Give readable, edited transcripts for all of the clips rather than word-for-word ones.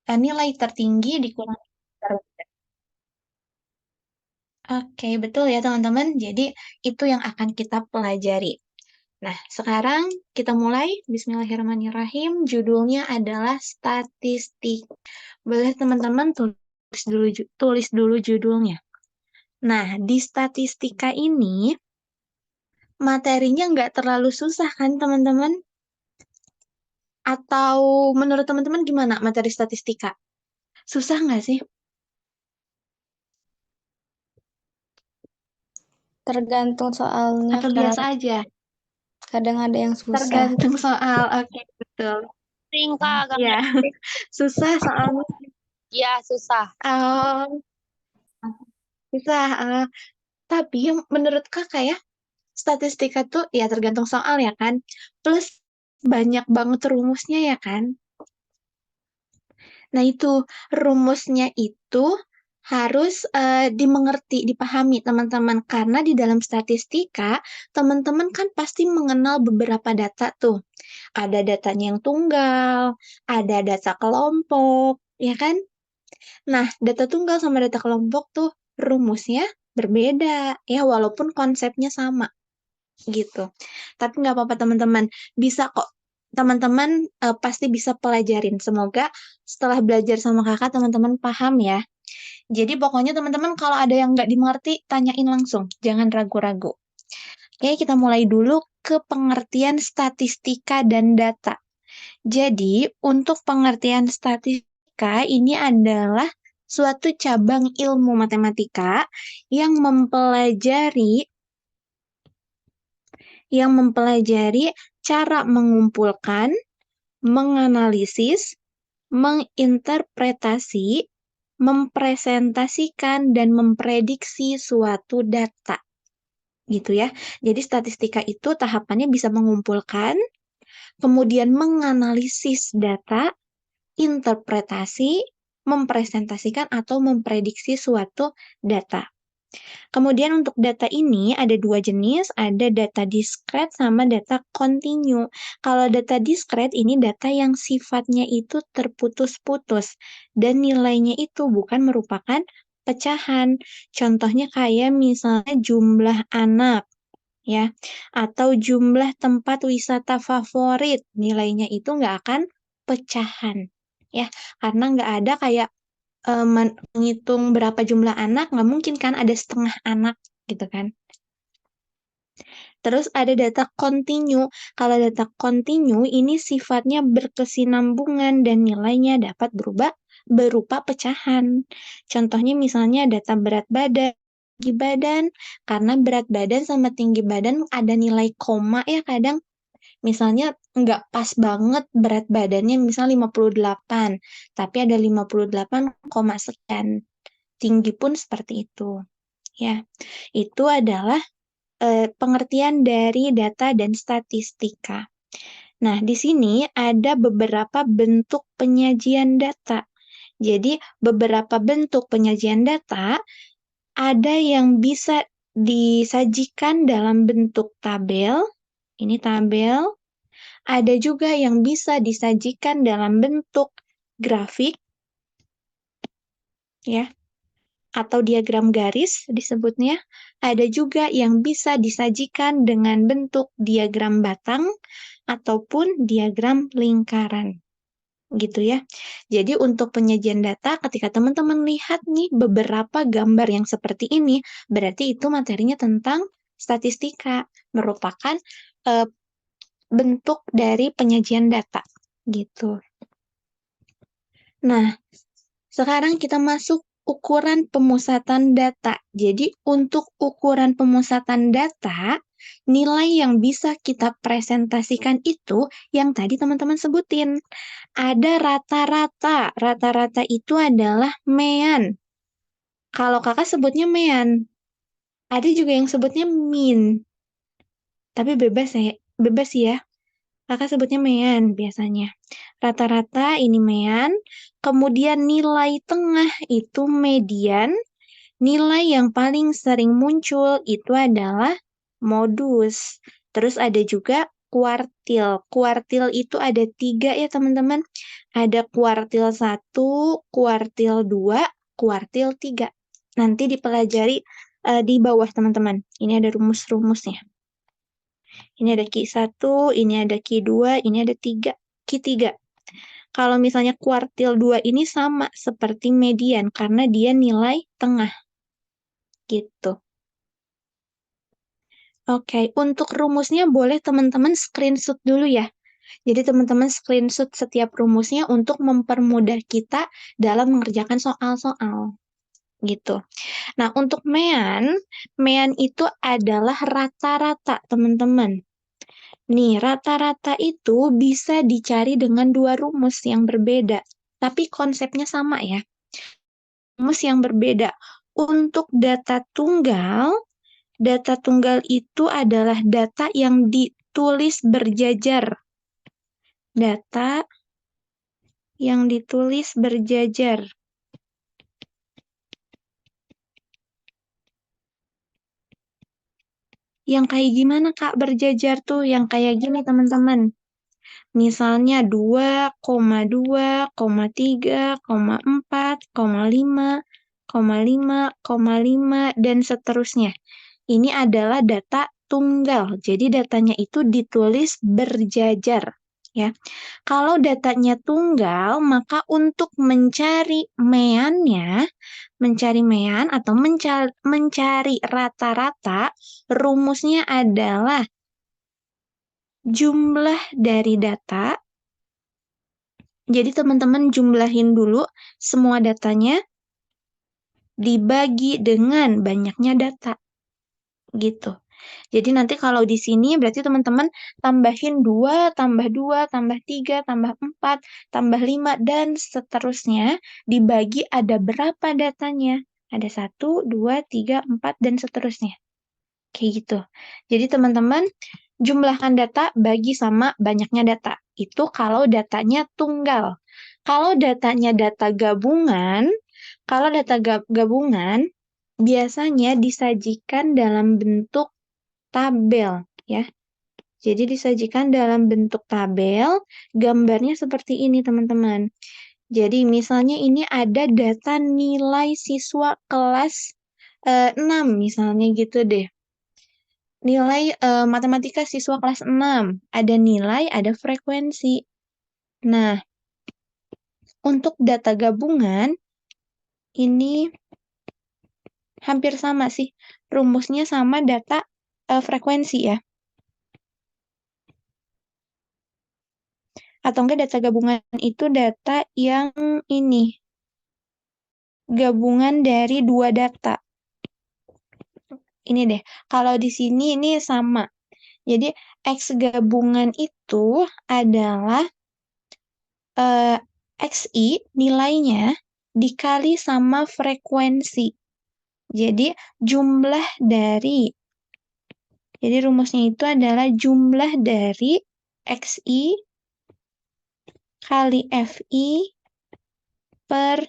nilai tertinggi dikurangi terendah. Oke, betul ya teman-teman. Jadi itu yang akan kita pelajari. Nah, sekarang kita mulai. Bismillahirrahmanirrahim. Judulnya adalah statistik. Boleh teman-teman tulis dulu judulnya. Nah, di statistika ini materinya nggak terlalu susah kan teman-teman? Atau menurut teman-teman gimana materi statistika? Susah nggak sih? Tergantung soalnya, Atau Kak. biasa aja? Kadang ada yang susah. Tergantung soal. Oke, betul. Sering Kak, agak Iya, susah soalnya. ya susah. Oh, susah. Tapi yang menurut kakak ya, statistika tuh ya tergantung soal ya kan. Plus banyak banget rumusnya ya kan. Nah itu rumusnya itu harus dimengerti, dipahami teman-teman. Karena di dalam statistika, teman-teman kan pasti mengenal beberapa data tuh. Ada datanya yang tunggal, ada data kelompok, ya kan? Nah, data tunggal sama data kelompok tuh rumusnya berbeda, ya walaupun konsepnya sama gitu. Tapi nggak apa-apa teman-teman, bisa kok. Teman-teman pasti bisa pelajarin. Semoga setelah belajar sama kakak, teman-teman paham ya. Jadi pokoknya teman-teman kalau ada yang nggak dimengerti, tanyain langsung. Jangan ragu-ragu. Oke, kita mulai dulu ke pengertian statistika dan data. Jadi, untuk pengertian statistika ini adalah suatu cabang ilmu matematika yang mempelajari cara mengumpulkan, menganalisis, menginterpretasi, mempresentasikan, dan memprediksi suatu data. Gitu ya. Jadi statistika itu tahapannya bisa mengumpulkan, kemudian menganalisis data, interpretasi, mempresentasikan atau memprediksi suatu data. Kemudian untuk data ini ada dua jenis, ada data diskret sama data kontinu. Kalau data diskret ini data yang sifatnya itu terputus-putus dan nilainya itu bukan merupakan pecahan. Contohnya kayak misalnya jumlah anak ya, atau jumlah tempat wisata favorit, nilainya itu nggak akan pecahan ya, karena nggak ada kayak menghitung berapa jumlah anak, nggak mungkin kan ada setengah anak gitu kan. Terus ada data kontinu. Kalau data kontinu ini sifatnya berkesinambungan dan nilainya dapat berubah berupa pecahan. Contohnya misalnya data berat badan, tinggi badan, karena berat badan sama tinggi badan ada nilai koma ya kadang. Misalnya nggak pas banget berat badannya misalnya 58, tapi ada 58, sekian. Tinggi pun seperti itu. Ya, itu adalah pengertian dari data dan statistika. Nah, di sini ada beberapa bentuk penyajian data. Jadi, beberapa bentuk penyajian data ada yang bisa disajikan dalam bentuk tabel. Ini tabel. Ada juga yang bisa disajikan dalam bentuk grafik, ya, atau diagram garis disebutnya. Ada juga yang bisa disajikan dengan bentuk diagram batang ataupun diagram lingkaran. Gitu ya. Jadi untuk penyajian data, ketika teman-teman lihat nih beberapa gambar yang seperti ini, berarti itu materinya tentang statistika, merupakan eh, bentuk dari penyajian data. Gitu. Nah, sekarang kita masuk ukuran pemusatan data. Jadi untuk ukuran pemusatan data, nilai yang bisa kita presentasikan itu yang tadi teman-teman sebutin. Ada rata-rata. Rata-rata itu adalah mean. Kalau kakak sebutnya mean. Ada juga yang sebutnya mean. Tapi bebas ya. Kakak sebutnya mean biasanya. Rata-rata ini mean. Kemudian nilai tengah itu median. Nilai yang paling sering muncul itu adalah modus. Terus ada juga kuartil. Kuartil itu ada 3 ya teman-teman. Ada kuartil 1, kuartil 2, kuartil 3. Nanti dipelajari di bawah teman-teman. Ini ada rumus-rumusnya. Ini ada Q1, ini ada Q2, ini ada Q3. Kalau misalnya kuartil 2 ini sama seperti median karena dia nilai tengah. Gitu. Oke, untuk rumusnya boleh teman-teman screenshot dulu ya. Jadi teman-teman screenshot setiap rumusnya untuk mempermudah kita dalam mengerjakan soal-soal. Gitu. Nah, untuk mean itu adalah rata-rata, teman-teman. Nih, rata-rata itu bisa dicari dengan dua rumus yang berbeda, tapi konsepnya sama ya. Rumus yang berbeda. Untuk data tunggal itu adalah data yang ditulis berjajar. Data yang ditulis berjajar. Yang kayak gimana, Kak, berjajar tuh? Yang kayak gini, teman-teman. Misalnya 2,2, 3, 4, 5, 5, dan seterusnya. Ini adalah data tunggal. Jadi datanya itu ditulis berjajar. Ya. Kalau datanya tunggal, maka untuk mencari meannya, mencari mean atau mencari rata-rata, rumusnya adalah jumlah dari data. Jadi teman-teman jumlahin dulu semua datanya dibagi dengan banyaknya data. Gitu. Jadi nanti kalau di sini berarti teman-teman tambahin 2, tambah 2, tambah 3, tambah 4, tambah 5, dan seterusnya. Dibagi ada berapa datanya. Ada 1, 2, 3, 4, dan seterusnya. Kayak gitu. Jadi teman-teman jumlahkan data bagi sama banyaknya data. Itu kalau datanya tunggal. Kalau datanya data gabungan, biasanya disajikan dalam bentuk tabel ya. Jadi disajikan dalam bentuk tabel, gambarnya seperti ini teman-teman. Jadi misalnya ini ada data nilai siswa kelas 6 misalnya gitu deh. Nilai matematika siswa kelas 6. Ada nilai, ada frekuensi. Nah, untuk data gabungan, ini hampir sama sih. Rumusnya sama data frekuensi ya. Atau enggak data gabungan itu data yang ini. Gabungan dari dua data. Ini deh. Kalau di sini ini sama. Jadi X gabungan itu adalah XI nilainya dikali sama frekuensi. Jadi jadi rumusnya itu adalah jumlah dari XI kali FI per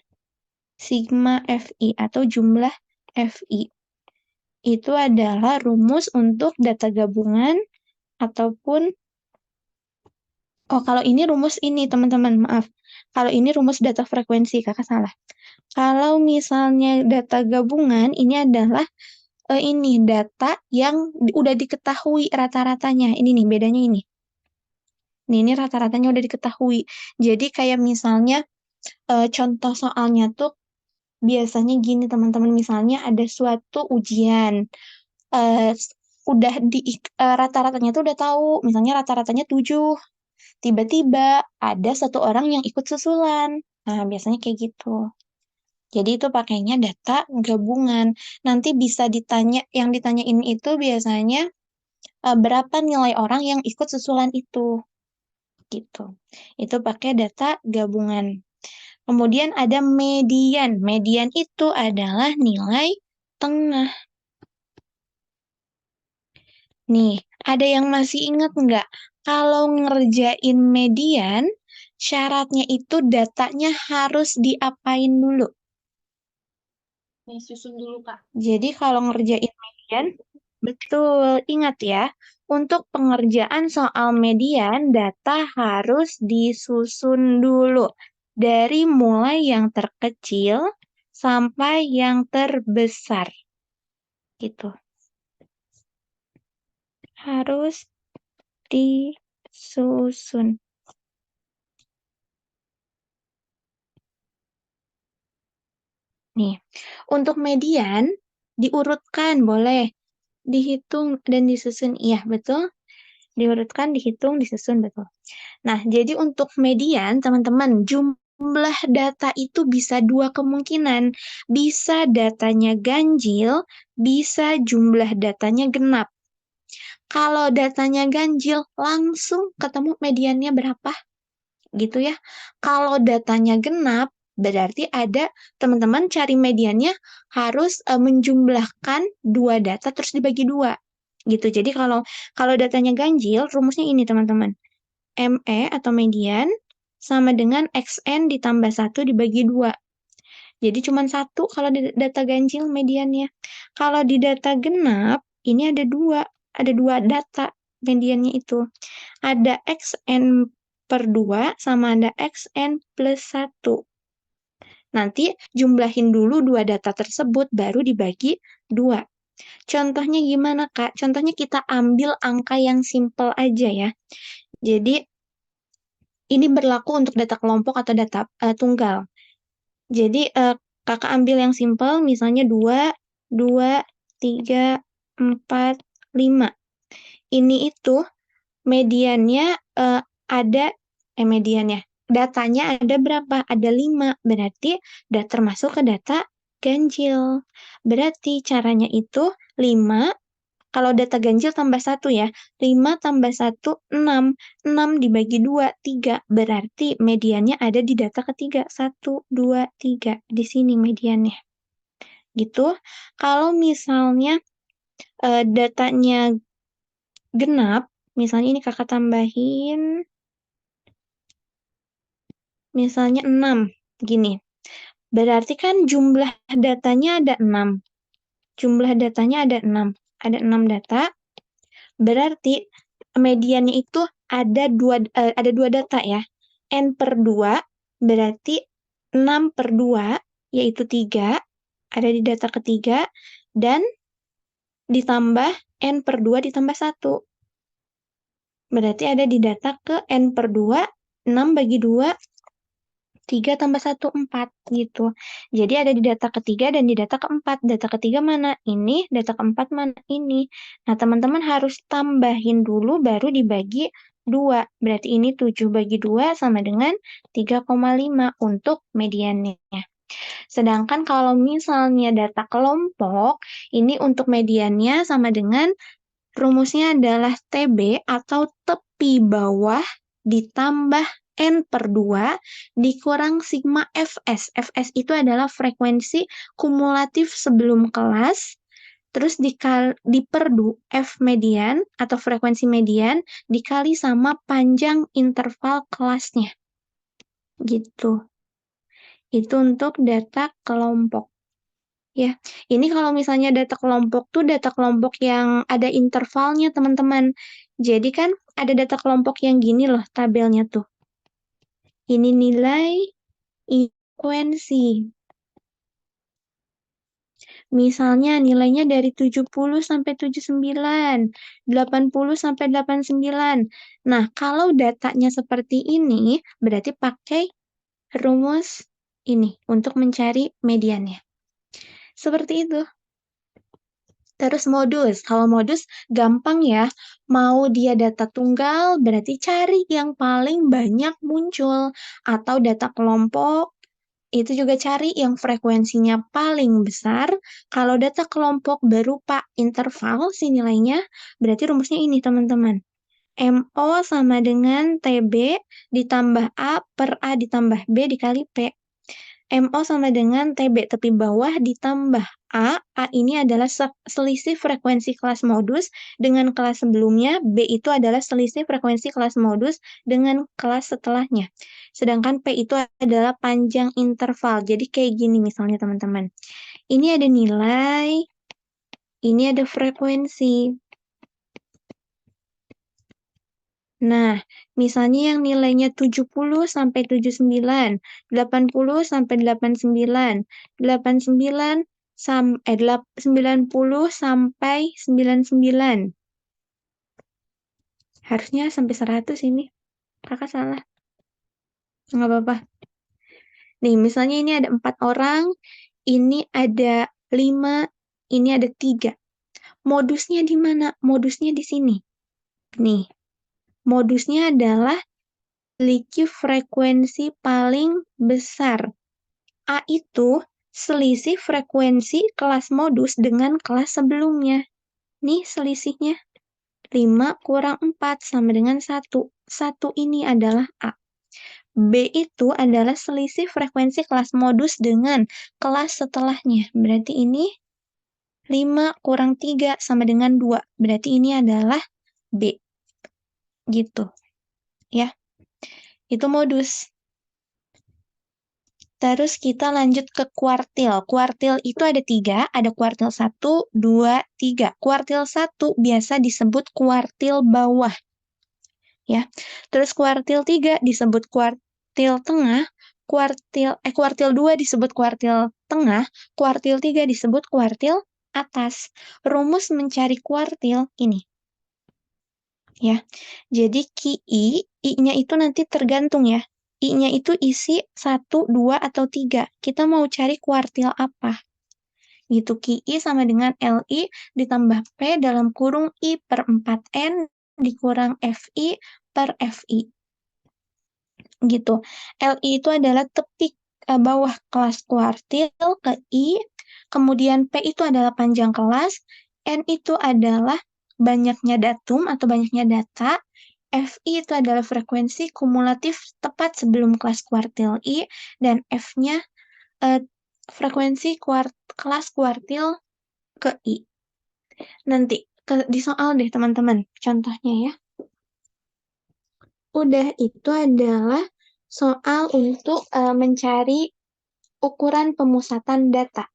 sigma FI atau jumlah FI. Itu adalah rumus untuk data gabungan ataupun kalau ini rumus ini teman-teman, maaf. Kalau ini rumus data frekuensi, kakak salah. Kalau misalnya data gabungan, ini adalah ini data yang udah diketahui rata-ratanya. Ini nih bedanya ini. Ini rata-ratanya udah diketahui. Jadi kayak misalnya contoh soalnya tuh biasanya gini teman-teman, misalnya ada suatu ujian. Udah rata-ratanya tuh udah tahu, misalnya rata-ratanya 7. Tiba-tiba ada satu orang yang ikut susulan. Nah, biasanya kayak gitu. Jadi itu pakainya data gabungan. Nanti bisa yang ditanyain itu biasanya berapa nilai orang yang ikut susulan itu. Gitu. Itu pakai data gabungan. Kemudian ada median. Median itu adalah nilai tengah. Nih, ada yang masih ingat nggak? Kalau ngerjain median, syaratnya itu datanya harus diapain dulu? Nih, susun dulu, Kak. Jadi kalau ngerjain median, betul, ingat ya. Untuk pengerjaan soal median, data harus disusun dulu. Dari mulai yang terkecil sampai yang terbesar. Gitu. Harus disusun. Nih, untuk median diurutkan boleh. Dihitung dan disusun. Iya, betul. Diurutkan, dihitung, disusun, betul. Nah, jadi untuk median, teman-teman, jumlah data itu bisa dua kemungkinan. Bisa datanya ganjil, bisa jumlah datanya genap. Kalau datanya ganjil, langsung ketemu mediannya berapa. Gitu ya. Kalau datanya genap, berarti ada teman-teman cari mediannya harus menjumlahkan dua data terus dibagi dua. Gitu. Jadi kalau datanya ganjil, rumusnya ini teman-teman. ME atau median sama dengan XN ditambah 1 dibagi 2. Jadi cuma 1 kalau di data ganjil mediannya. Kalau di data genap, ini ada 2. Ada 2 data mediannya itu. Ada XN per 2 sama ada XN plus 1. Nanti jumlahin dulu 2 data tersebut, baru dibagi 2. Contohnya gimana, Kak? Contohnya kita ambil angka yang simple aja ya. Jadi, ini berlaku untuk data kelompok atau data tunggal. Jadi, kakak ambil yang simple, misalnya 2, 2, 3, 4, 5. Ini itu mediannya ada, mediannya. Datanya ada berapa? Ada 5. Berarti udah termasuk ke data ganjil. Berarti caranya itu 5. Kalau data ganjil tambah 1 ya. 5 tambah 1, 6. 6 dibagi 2, 3. Berarti mediannya ada di data ketiga. 1, 2, 3. Di sini mediannya. Gitu. Kalau misalnya datanya genap, misalnya ini kakak tambahin, misalnya 6. Gini. Berarti kan jumlah datanya ada 6. Jumlah datanya ada 6. Ada 6 data. Berarti mediannya itu ada dua data ya. N per 2 berarti 6 per 2 yaitu 3 ada di data ketiga dan ditambah N per 2 ditambah 1. Berarti ada di data ke N per 2, 6 bagi 2, 3 tambah 1, 4 gitu. Jadi ada di data ketiga dan di data keempat. Data ketiga mana? Ini. Data keempat mana? Ini. Nah, teman-teman harus tambahin dulu baru dibagi 2. Berarti ini 7 bagi 2 sama dengan 3,5 untuk mediannya. Sedangkan kalau misalnya data kelompok, ini untuk mediannya sama dengan rumusnya adalah TB atau tepi bawah ditambah N per 2 dikurang sigma Fs. Fs itu adalah frekuensi kumulatif sebelum kelas, terus diperdu F median atau frekuensi median dikali sama panjang interval kelasnya. Gitu. Itu untuk data kelompok. Ya, ini kalau misalnya data kelompok tuh data kelompok yang ada intervalnya, teman-teman. Jadi kan ada data kelompok yang gini loh tabelnya tuh. Ini nilai frekuensi. Misalnya nilainya dari 70 sampai 79, 80 sampai 89. Nah, kalau datanya seperti ini, berarti pakai rumus ini untuk mencari mediannya. Seperti itu. Terus modus. Kalau modus gampang ya. Mau dia data tunggal, berarti cari yang paling banyak muncul. Atau data kelompok, itu juga cari yang frekuensinya paling besar. Kalau data kelompok berupa interval si nilainya, berarti rumusnya ini teman-teman. MO sama dengan TB ditambah A per A ditambah B dikali P. MO sama dengan TB tepi bawah ditambah A. A ini adalah selisih frekuensi kelas modus dengan kelas sebelumnya. B itu adalah selisih frekuensi kelas modus dengan kelas setelahnya. Sedangkan P itu adalah panjang interval. Jadi kayak gini misalnya teman-teman. Ini ada nilai, ini ada frekuensi. Nah, misalnya yang nilainya 70 sampai 79, 80 sampai 89, 89 90 sampai 99. Harusnya sampai 100 ini. Kakak salah. Nggak apa-apa. Nih, misalnya ini ada 4 orang, ini ada 5, ini ada 3. Modusnya di mana? Modusnya di sini. Nih, modusnya adalah memiliki frekuensi paling besar. A itu selisih frekuensi kelas modus dengan kelas sebelumnya. Nih selisihnya. 5 kurang 4 sama dengan 1. 1 ini adalah A. B itu adalah selisih frekuensi kelas modus dengan kelas setelahnya. Berarti ini 5 kurang 3 sama dengan 2. Berarti ini adalah B. Gitu. Ya. Itu modus. Terus kita lanjut ke kuartil. Kuartil itu ada 3, ada kuartil 1, 2, 3. Kuartil 1 biasa disebut kuartil bawah. Ya. Terus kuartil 3 disebut kuartil tengah, kuartil 2 disebut kuartil tengah, kuartil 3 disebut kuartil atas. Rumus mencari kuartil ini. Ya. Jadi QI, I-nya itu nanti tergantung ya. I-nya itu isi 1, 2, atau 3. Kita mau cari kuartil apa? Gitu, QI sama dengan LI ditambah P dalam kurung I per 4N dikurang FI per FI. Gitu. LI itu adalah tepi bawah kelas kuartil ke I, kemudian P itu adalah panjang kelas, N itu adalah banyaknya datum atau banyaknya data, FI itu adalah frekuensi kumulatif tepat sebelum kelas kuartil I, dan F-nya frekuensi kelas kuartil ke I. Nanti di soal deh teman-teman, contohnya ya. Udah, itu adalah soal untuk mencari ukuran pemusatan data.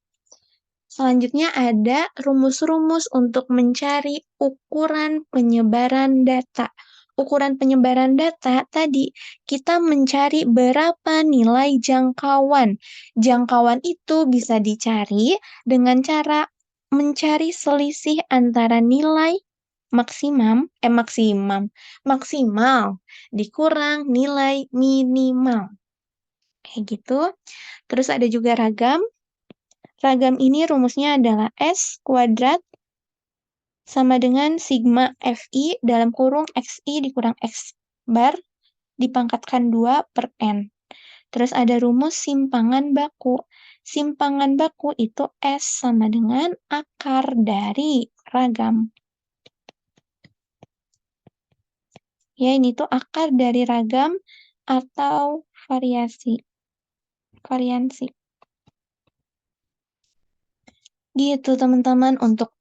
Selanjutnya ada rumus-rumus untuk mencari ukuran penyebaran data. Ukuran penyebaran data tadi kita mencari berapa nilai jangkauan. Jangkauan itu bisa dicari dengan cara mencari selisih antara nilai maksimal dikurang nilai minimal. Kayak gitu. Terus ada juga ragam. Ragam ini rumusnya adalah S kuadrat sama dengan sigma FI dalam kurung XI dikurang X bar dipangkatkan 2 per N. Terus ada rumus simpangan baku. Simpangan baku itu S sama dengan akar dari ragam. Ya, ini tuh akar dari ragam atau variansi. Gitu teman-teman, untuk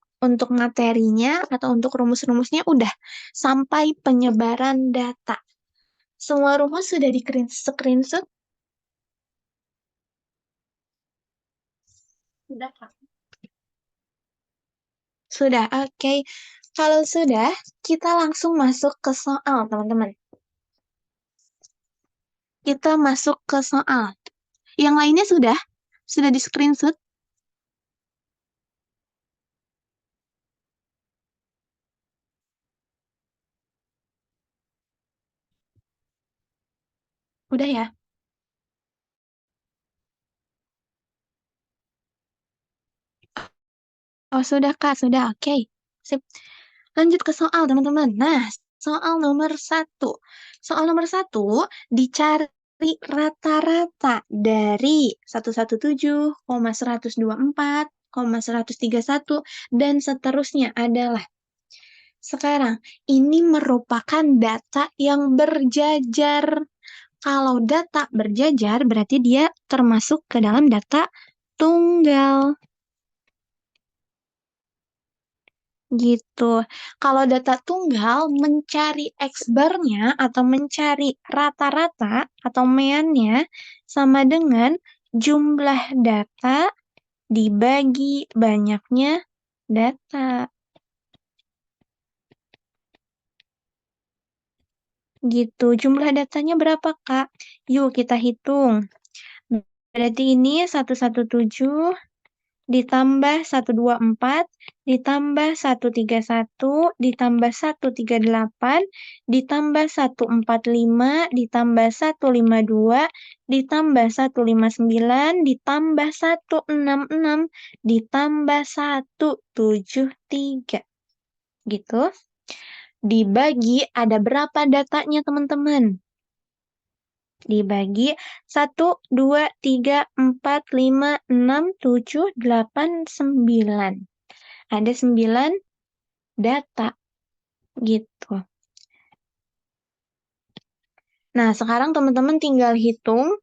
materinya atau untuk rumus-rumusnya udah sampai penyebaran data. Semua rumus sudah di screenshot? Sudah, Kak? Sudah, oke. Kalau sudah, kita langsung masuk ke soal, teman-teman. Kita masuk ke soal. Yang lainnya sudah? Sudah di screenshot? Udah ya? Oh, sudah, Kak. Sudah, oke. Sip. Lanjut ke soal, teman-teman. Nah, soal nomor 1. Soal nomor 1 dicari rata-rata dari 117,124,131 dan seterusnya adalah. Sekarang, ini merupakan data yang berjajar. Kalau data berjajar, berarti dia termasuk ke dalam data tunggal. Gitu. Kalau data tunggal, mencari X-bar-nya atau mencari rata-rata atau mean-nya sama dengan jumlah data dibagi banyaknya data. Gitu. Jumlah datanya berapa, Kak? Yuk kita hitung. Berarti ini 117 ditambah 124 ditambah 131 ditambah 138 ditambah 145 ditambah 152 ditambah 159 ditambah 166 ditambah 173. Gitu. Dibagi ada berapa datanya, teman-teman? Dibagi 1, 2, 3, 4, 5, 6, 7, 8, 9. Ada 9 data. Gitu. Nah, sekarang teman-teman tinggal hitung,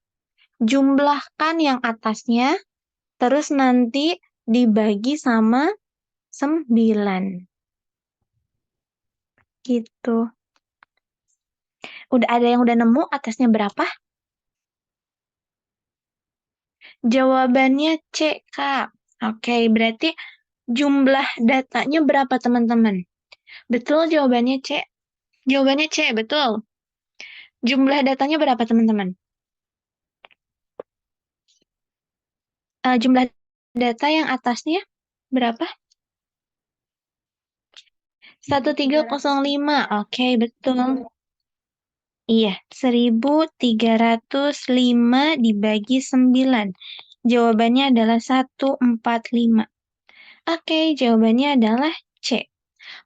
jumlahkan yang atasnya, terus nanti dibagi sama 9. Gitu. Udah ada yang udah nemu atasnya berapa? Jawabannya C, Kak. Oke, berarti jumlah datanya berapa, teman-teman? Betul jawabannya C. Jawabannya C, betul. Jumlah datanya berapa, teman-teman? Jumlah data yang atasnya berapa? 1305. Oke, betul. Iya, 1305 dibagi 9. Jawabannya adalah 145. Oke, jawabannya adalah C.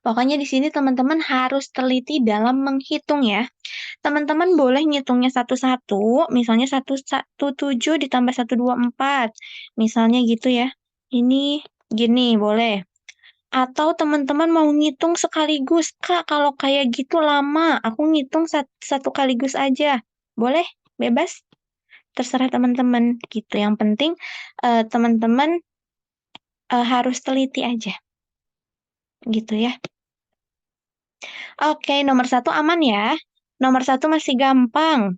Pokoknya di sini teman-teman harus teliti dalam menghitung ya. Teman-teman boleh ngitungnya satu-satu, misalnya 117 ditambah 124. Misalnya gitu ya. Ini gini, boleh. Atau teman-teman mau ngitung sekaligus, Kak, kalau kayak gitu lama, aku ngitung satu kaligus aja. Boleh? Bebas? Terserah teman-teman gitu. Yang penting teman-teman harus teliti aja. Gitu ya. Oke, nomor 1 aman ya. Nomor 1 masih gampang.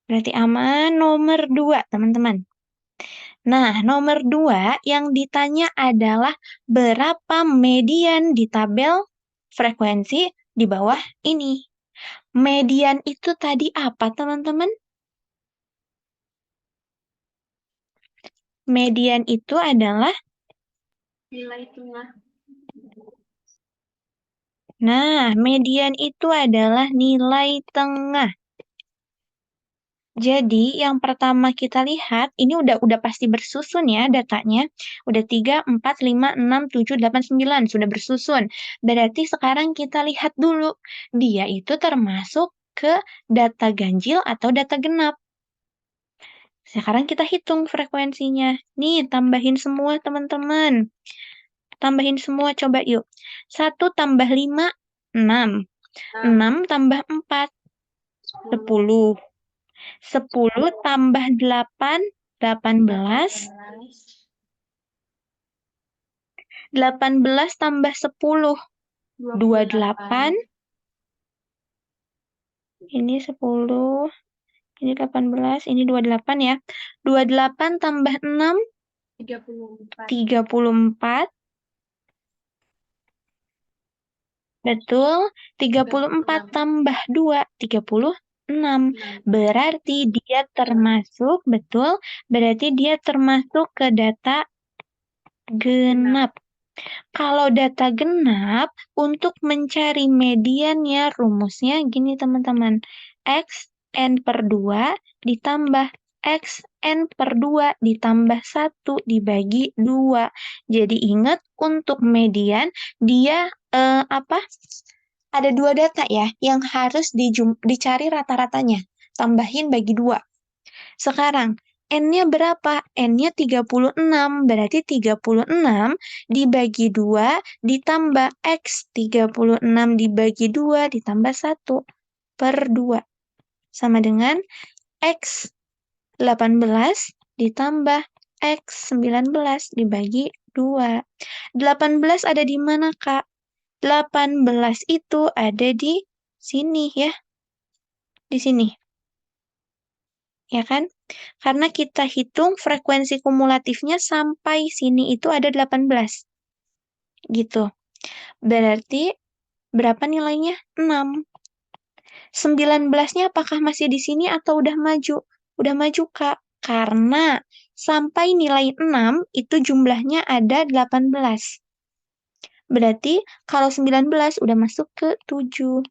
Berarti aman. Nomor 2, teman-teman. Nah, nomor 2 yang ditanya adalah berapa median di tabel frekuensi di bawah ini. Median itu tadi apa, teman-teman? Median itu adalah Nilai tengah. Nah, median itu adalah nilai tengah. Jadi, yang pertama kita lihat, ini udah pasti bersusun ya datanya. Udah 3, 4, 5, 6, 7, 8, 9. Sudah bersusun. Berarti sekarang kita lihat dulu. Dia itu termasuk ke data ganjil atau data genap. Sekarang kita hitung frekuensinya. Nih, tambahin semua teman-teman. Tambahin semua, coba yuk. 1 tambah 5, 6. 6 tambah 4, 10. 10 tambah 8, 18. 18 tambah 10, 28. Ini 10, ini 18, ini 28 ya. 28 tambah 6, 34. Betul, 34 tambah 2, 36. Berarti dia termasuk, betul, berarti dia termasuk ke data genap. Kalau data genap, untuk mencari mediannya, rumusnya gini teman-teman. XN per 2 ditambah XN per 2 ditambah 1 dibagi 2. Jadi ingat, untuk median, dia ada 2 data ya, yang harus dicari rata-ratanya. Tambahin bagi 2. Sekarang, N-nya berapa? N-nya 36, berarti 36 dibagi 2 ditambah X. 36 dibagi 2 ditambah 1 per 2. Sama dengan X 18 ditambah X 19 dibagi 2. 18 ada di mana, Kak? 18 itu ada di sini ya. Di sini. Ya kan? Karena kita hitung frekuensi kumulatifnya sampai sini itu ada 18. Gitu. Berarti berapa nilainya? 6. 19-nya apakah masih di sini atau udah maju? Udah maju, Kak. Karena sampai nilai 6 itu jumlahnya ada 18. Berarti kalau 19 udah masuk ke 7.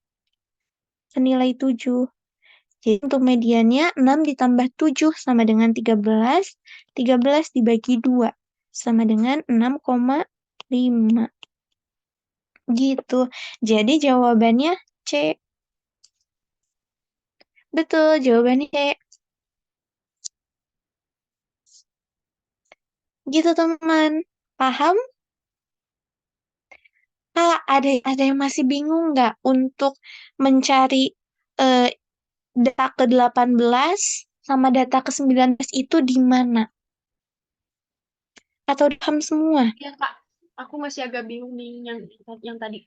Senilai 7. Jadi untuk mediannya 6 ditambah 7 sama dengan 13. 13 dibagi 2 sama dengan 6,5. Gitu. Jadi jawabannya C. Betul, jawabannya C. Gitu, teman. Paham? Kak, ada yang masih bingung nggak untuk mencari eh, data ke-18 sama data ke-19 itu di mana? Atau paham semua? Ya, Kak. Aku masih agak bingung nih yang tadi.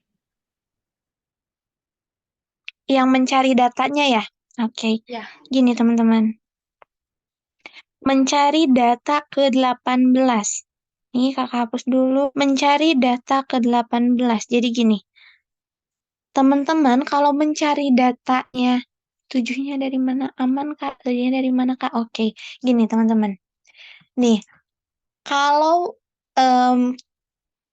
Yang mencari datanya ya? Oke. Ya. Gini, teman-teman. Mencari data ke-18. Ini kakak hapus dulu. Mencari data ke-18. Jadi gini. Teman-teman, kalau mencari datanya, tujuhnya dari mana? Aman, Kak? Tujuhnya dari mana, Kak? Oke. Gini, teman-teman. Nih, kalau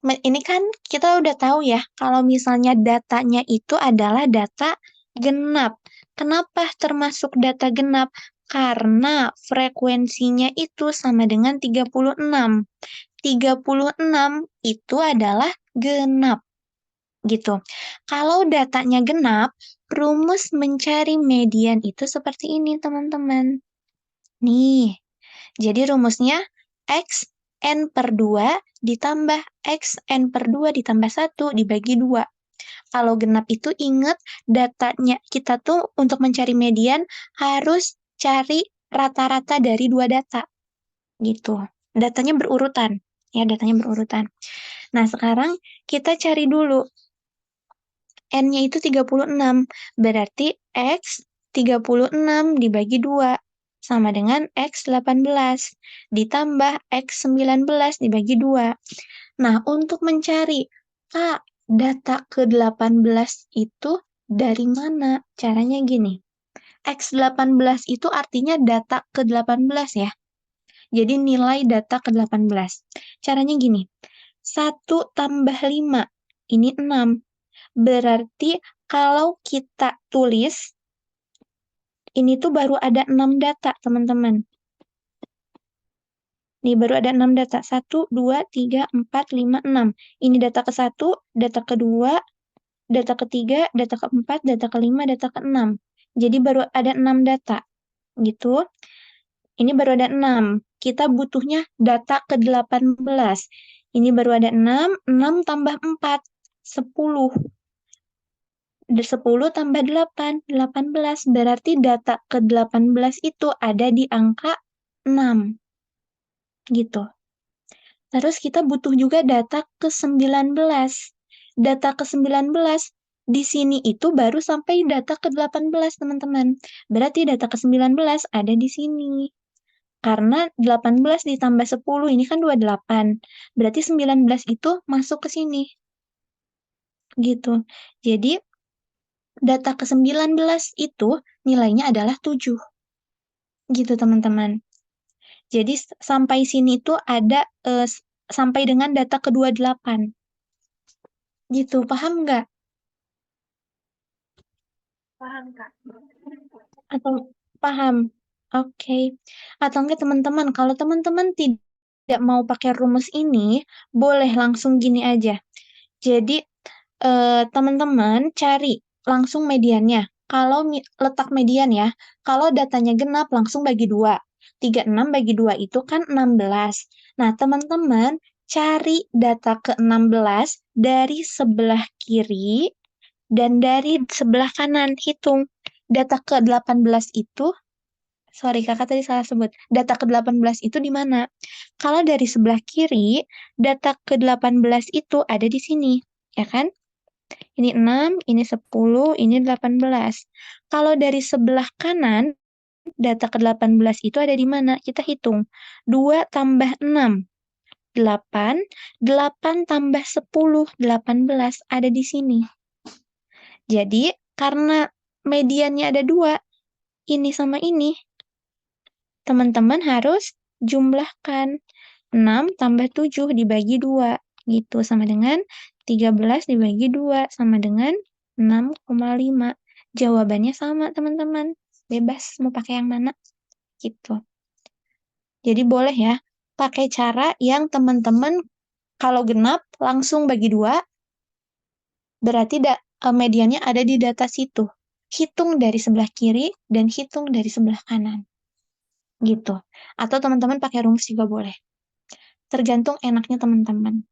ini kan kita udah tahu ya, kalau misalnya datanya itu adalah data genap. Kenapa termasuk data genap? Karena frekuensinya itu sama dengan 36. 36 itu adalah genap. Gitu. Kalau datanya genap, rumus mencari median itu seperti ini, teman-teman. Nih, jadi rumusnya X N per 2 ditambah X N per 2 ditambah 1 dibagi 2. Kalau genap itu ingat datanya kita tuh untuk mencari median harus cari rata-rata dari dua data. Gitu. Datanya berurutan. Ya, datanya berurutan. Nah, sekarang kita cari dulu. N-nya itu 36. Berarti X 36 dibagi 2 sama dengan X 18 ditambah X 19 dibagi 2. Nah, untuk mencari Kak, data ke-18 itu dari mana? Caranya gini. X 18 itu artinya data ke-18 ya. Jadi nilai data ke-18. Caranya gini. 1 tambah 5, ini 6. Berarti kalau kita tulis, ini tuh baru ada 6 data, teman-teman. Nih, baru ada 6 data. 1, 2, 3, 4, 5, 6. Ini data ke-1, data ke-2, data ke-3, data ke-4, data ke-5, data ke-6. Jadi baru ada 6 data. Gitu. Ini baru ada 6. Kita butuhnya data ke-18. Ini baru ada 6. 6 tambah 4. 10. 10 tambah 8, 18. Berarti data ke-18 itu ada di angka 6. Gitu. Terus kita butuh juga data ke-19. Data ke-19 di sini itu baru sampai data ke-18, teman-teman. Berarti data ke-19 ada di sini. Karena 18 ditambah 10, ini kan 28. Berarti 19 itu masuk ke sini. Gitu. Jadi, data ke-19 itu nilainya adalah 7. Gitu, teman-teman. Jadi, sampai sini tuh ada sampai dengan data ke-28. Gitu, paham nggak? Paham, Kak. Atau paham? Oke. Atau enggak, teman-teman, kalau teman-teman tidak mau pakai rumus ini, boleh langsung gini aja. Jadi, teman-teman cari langsung mediannya. Kalau letak median ya, kalau datanya genap langsung bagi 2. 36 bagi 2 itu kan 16. Nah, teman-teman cari data ke-16 dari sebelah kiri dan dari sebelah kanan. Hitung. Data ke-18 itu, sorry kakak tadi salah sebut, data ke-18 itu di mana? Kalau dari sebelah kiri, data ke-18 itu ada di sini, ya kan? Ini 6, ini 10, ini 18. Kalau dari sebelah kanan, data ke-18 itu ada di mana? Kita hitung. 2 tambah 6, 8. 8 tambah 10, 18. Ada di sini. Jadi, karena mediannya ada 2, ini sama ini. Teman-teman harus jumlahkan. 6 tambah 7 dibagi 2. Gitu, sama dengan 13 dibagi 2, sama dengan 6,5. Jawabannya sama, teman-teman. Bebas mau pakai yang mana. Gitu. Jadi boleh ya, pakai cara yang teman-teman kalau genap langsung bagi 2, berarti mediannya ada di data situ. Hitung dari sebelah kiri dan hitung dari sebelah kanan. Gitu. Atau teman-teman pakai rumus juga boleh. Tergantung enaknya teman-teman.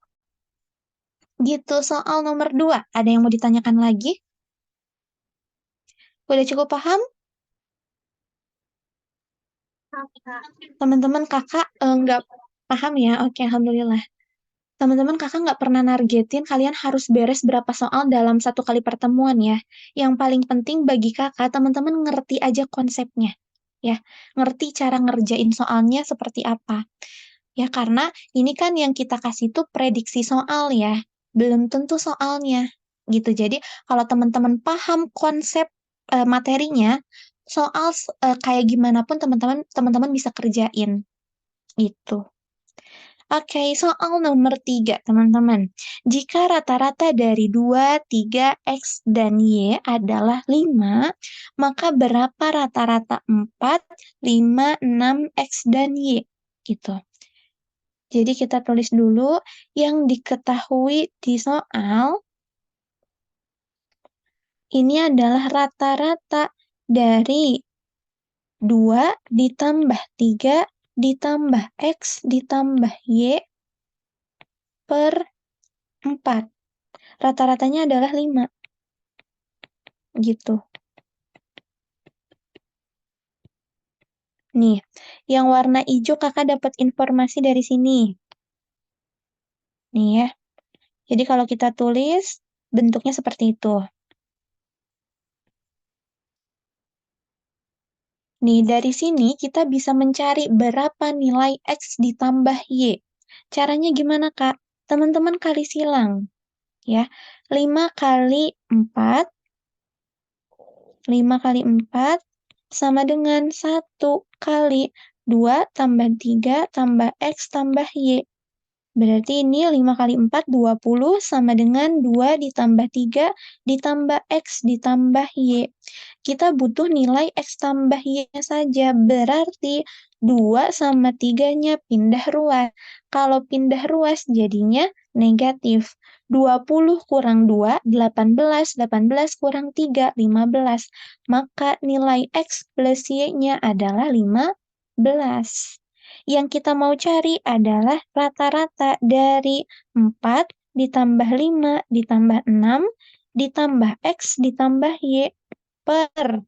Gitu, soal nomor 2. Ada yang mau ditanyakan lagi? Udah cukup paham? Teman-teman kakak nggak paham ya? Oke, alhamdulillah. Teman-teman kakak nggak pernah nargetin kalian harus beres berapa soal dalam satu kali pertemuan ya. Yang paling penting bagi kakak, teman-teman ngerti aja konsepnya. Ya, ngerti cara ngerjain soalnya seperti apa. Ya, karena ini kan yang kita kasih tuh prediksi soal ya. Belum tentu soalnya. Gitu. Jadi, kalau teman-teman paham konsep materinya, soal kayak gimana pun teman-teman bisa kerjain. Gitu. Oke, soal nomor 3, teman-teman. Jika rata-rata dari 2, 3, X, dan Y adalah 5, maka berapa rata-rata 4, 5, 6, X, dan Y? Gitu. Jadi kita tulis dulu yang diketahui di soal. Ini adalah rata-rata dari 2 ditambah 3 ditambah X ditambah Y per 4. Rata-ratanya adalah 5. Gitu. Nih, yang warna hijau kakak dapat informasi dari sini. Nih ya. Jadi kalau kita tulis, bentuknya seperti itu. Nih, dari sini kita bisa mencari berapa nilai X ditambah Y. Caranya gimana, Kak? Teman-teman kali silang. Ya, 5 kali 4, 5 kali 4 sama dengan 1 kali 2 tambah 3 tambah X tambah Y. Berarti ini 5 kali 4, 20 sama dengan 2 ditambah 3 ditambah X ditambah Y. Kita butuh nilai X tambah Y-nya saja. Berarti 2 sama 3-nya pindah ruas. Kalau pindah ruas jadinya negatif. 20 kurang 2, 18. 18 kurang 3, 15. Maka nilai X plus Y-nya adalah 15. Yang kita mau cari adalah rata-rata dari 4 ditambah 5 ditambah 6 ditambah X ditambah Y per.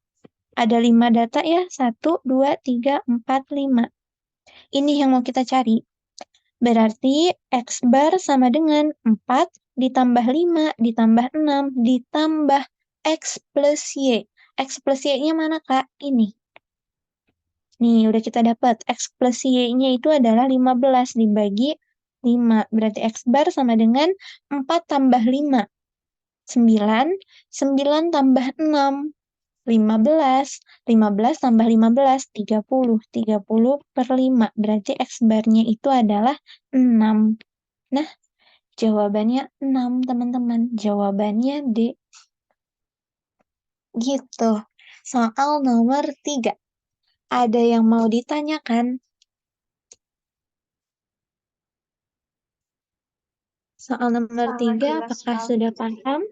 Ada 5 data ya, 1, 2, 3, 4, 5. Ini yang mau kita cari. Berarti X bar sama dengan 4 ditambah 5 ditambah 6 ditambah X plus Y. X plus Y-nya mana, Kak? Ini. Nih, udah kita dapat. X plus Y-nya itu adalah 15 dibagi 5. Berarti X bar sama dengan 4 tambah 5. 9. 9 tambah 6. 15. 15 tambah 15. 30. 30 per 5. Berarti X barnya itu adalah 6. Nah, jawabannya 6, teman-teman. Jawabannya D. Gitu. Soal nomor 3. Ada yang mau ditanyakan? Soal nomor 3, apakah sudah paham?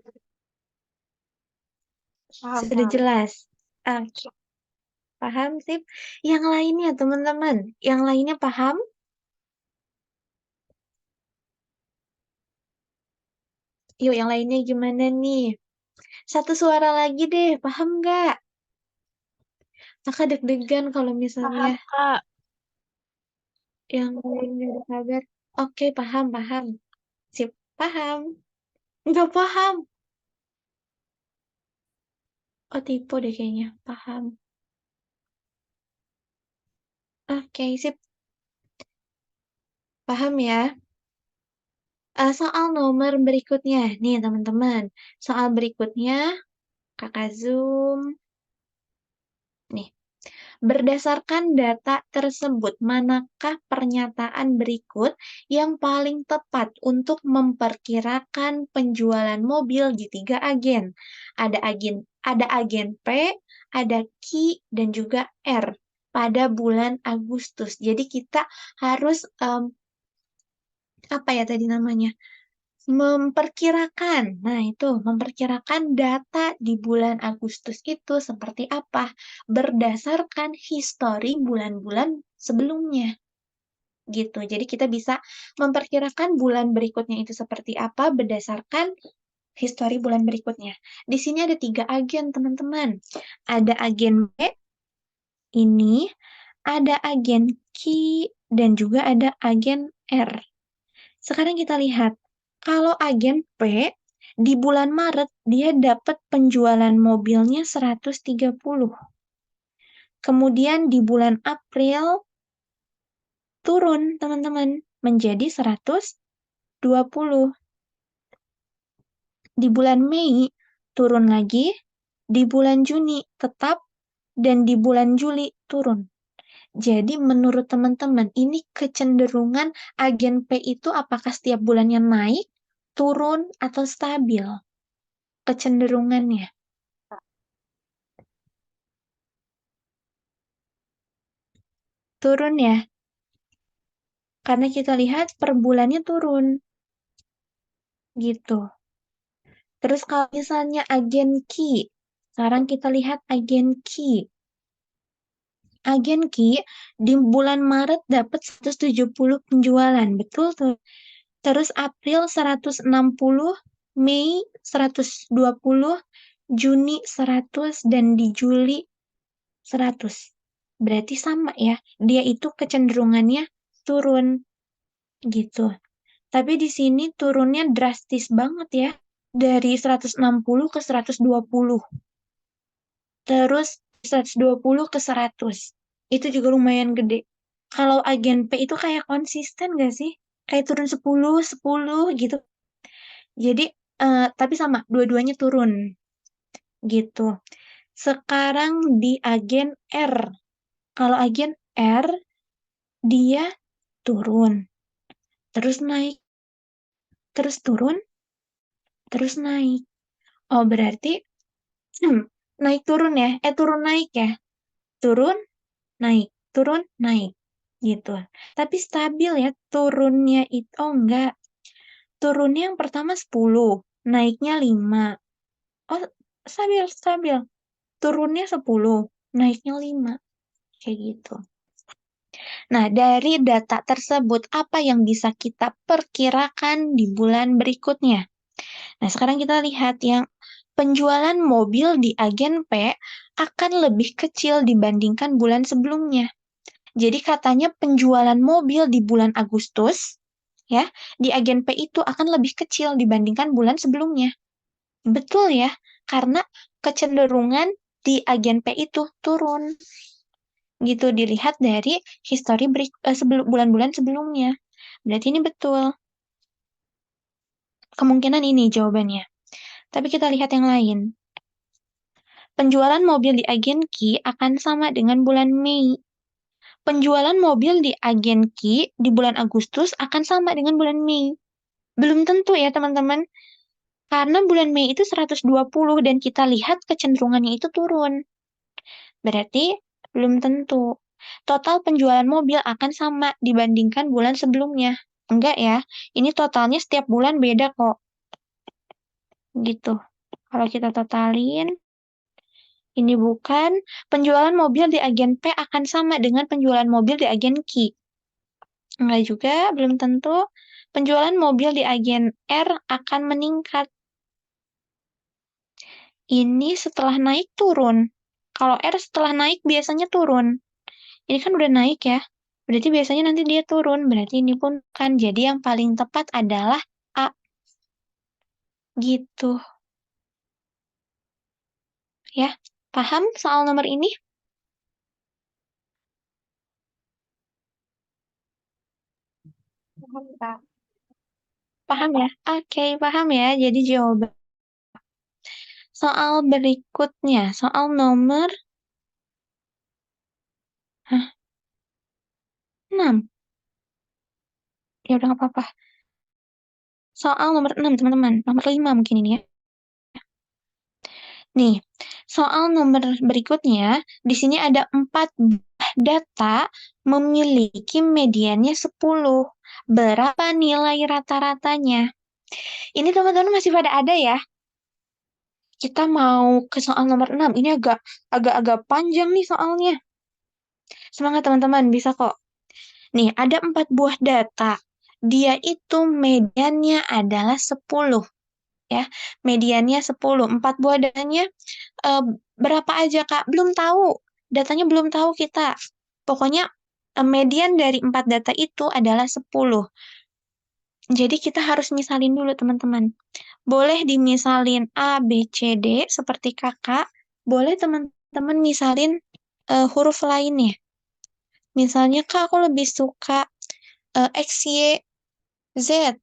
Sudah jelas? Oke. Paham, sip. Yang lainnya, teman-teman. Yang lainnya paham? Yuk, yang lainnya gimana nih? Satu suara lagi deh, paham nggak? Kakak deg-degan kalau misalnya Paham, Kak. yang lainnya udah kabar. Oke, paham, paham. Sip, paham. Nggak paham. Oh, tipe deh kayaknya. Paham. Oke, sip. Paham ya? Soal nomor berikutnya. Nih, teman-teman. Soal berikutnya, kakak zoom. Berdasarkan data tersebut, manakah pernyataan berikut yang paling tepat untuk memperkirakan penjualan mobil di 3 agen? Ada agen P, ada Q, dan juga R pada bulan Agustus. Jadi kita harus apa ya tadi namanya? Memperkirakan. Nah, itu memperkirakan data di bulan Agustus itu seperti apa berdasarkan histori bulan-bulan sebelumnya. Gitu. Jadi kita bisa memperkirakan bulan berikutnya itu seperti apa berdasarkan histori bulan berikutnya. Di sini ada 3 agen, teman-teman. Ada agen B ini, ada agen Q, dan juga ada agen R. Sekarang kita lihat, kalau agen P, di bulan Maret, dia dapat penjualan mobilnya 130. Kemudian di bulan April, turun, teman-teman, menjadi 120. Di bulan Mei, turun lagi. Di bulan Juni, tetap. Dan di bulan Juli, turun. Jadi menurut teman-teman, ini kecenderungan agen P itu apakah setiap bulannya naik, turun, atau stabil? Kecenderungannya. Turun ya. Karena kita lihat per bulannya turun. Gitu. Terus kalau misalnya agen Q, sekarang kita lihat agen Q. Agen Q di bulan Maret dapat 170 penjualan. Betul tuh. Terus April 160, Mei 120, Juni 100, dan di Juli 100. Berarti sama ya. Dia itu kecenderungannya turun gitu. Tapi di sini turunnya drastis banget ya. Dari 160 ke 120. Terus 120 ke 100. Itu juga lumayan gede. Kalau agen P itu kayak konsisten gak sih? Kayak turun 10, 10 gitu. Jadi, tapi sama, dua-duanya turun. Gitu. Sekarang di agen R. Kalau agen R, dia turun. Terus naik. Terus turun. Terus naik. Oh, berarti naik turun ya. Turun naik ya. Turun, naik. Turun, naik. Gitu. Tapi stabil ya. Turunnya itu, oh enggak. Turunnya yang pertama 10. Naiknya 5. Oh, stabil, stabil. Turunnya 10, naiknya 5. Kayak gitu. Nah, dari data tersebut, apa yang bisa kita perkirakan di bulan berikutnya? Nah, sekarang kita lihat yang penjualan mobil di agen P akan lebih kecil dibandingkan bulan sebelumnya. Jadi katanya penjualan mobil di bulan Agustus, ya, di agen P itu akan lebih kecil dibandingkan bulan sebelumnya. Betul ya, karena kecenderungan di agen P itu turun. Gitu dilihat dari histori bulan-bulan sebelumnya. Berarti ini betul. Kemungkinan ini jawabannya. Tapi kita lihat yang lain. Penjualan mobil di agen Q akan sama dengan bulan Mei. Penjualan mobil di agen Q di bulan Agustus akan sama dengan bulan Mei. Belum tentu ya teman-teman. Karena bulan Mei itu 120 dan kita lihat kecenderungannya itu turun. Berarti belum tentu. Total penjualan mobil akan sama dibandingkan bulan sebelumnya. Enggak ya, ini totalnya setiap bulan beda kok. Gitu. Kalau kita totalin, ini bukan. Penjualan mobil di agen P akan sama dengan penjualan mobil di agen Q. Enggak juga, belum tentu. Penjualan mobil di agen R akan meningkat. Ini setelah naik turun. Kalau R setelah naik biasanya turun. Ini kan udah naik ya. Berarti biasanya nanti dia turun. Berarti ini pun kan. Jadi yang paling tepat adalah A. Gitu. Ya, paham soal nomor ini? Paham, Kak. Paham ya? Oke, paham ya. Jadi jawaban. Soal berikutnya, soal nomor Hah? 6? Ya udah nggak apa-apa. Soal nomor 6, teman-teman. Nomor 5 mungkin ini ya. Nih, soal nomor berikutnya, di sini ada 4 buah data memiliki mediannya 10. Berapa nilai rata-ratanya? Ini teman-teman masih pada ada ya? Kita mau ke soal nomor 6. Ini agak panjang nih soalnya. Semangat teman-teman, bisa kok. Nih, ada 4 buah data. Dia itu mediannya adalah 10. Ya, mediannya 10. 4 buah datanya eh, berapa aja, Kak? Belum tahu. Datanya belum tahu kita. Pokoknya median dari 4 data itu adalah 10. Jadi kita harus misalin dulu, teman-teman. Boleh dimisalin A, B, C, D seperti kakak. Boleh teman-teman misalin huruf lainnya. Misalnya, Kak, aku lebih suka X, Y, Z.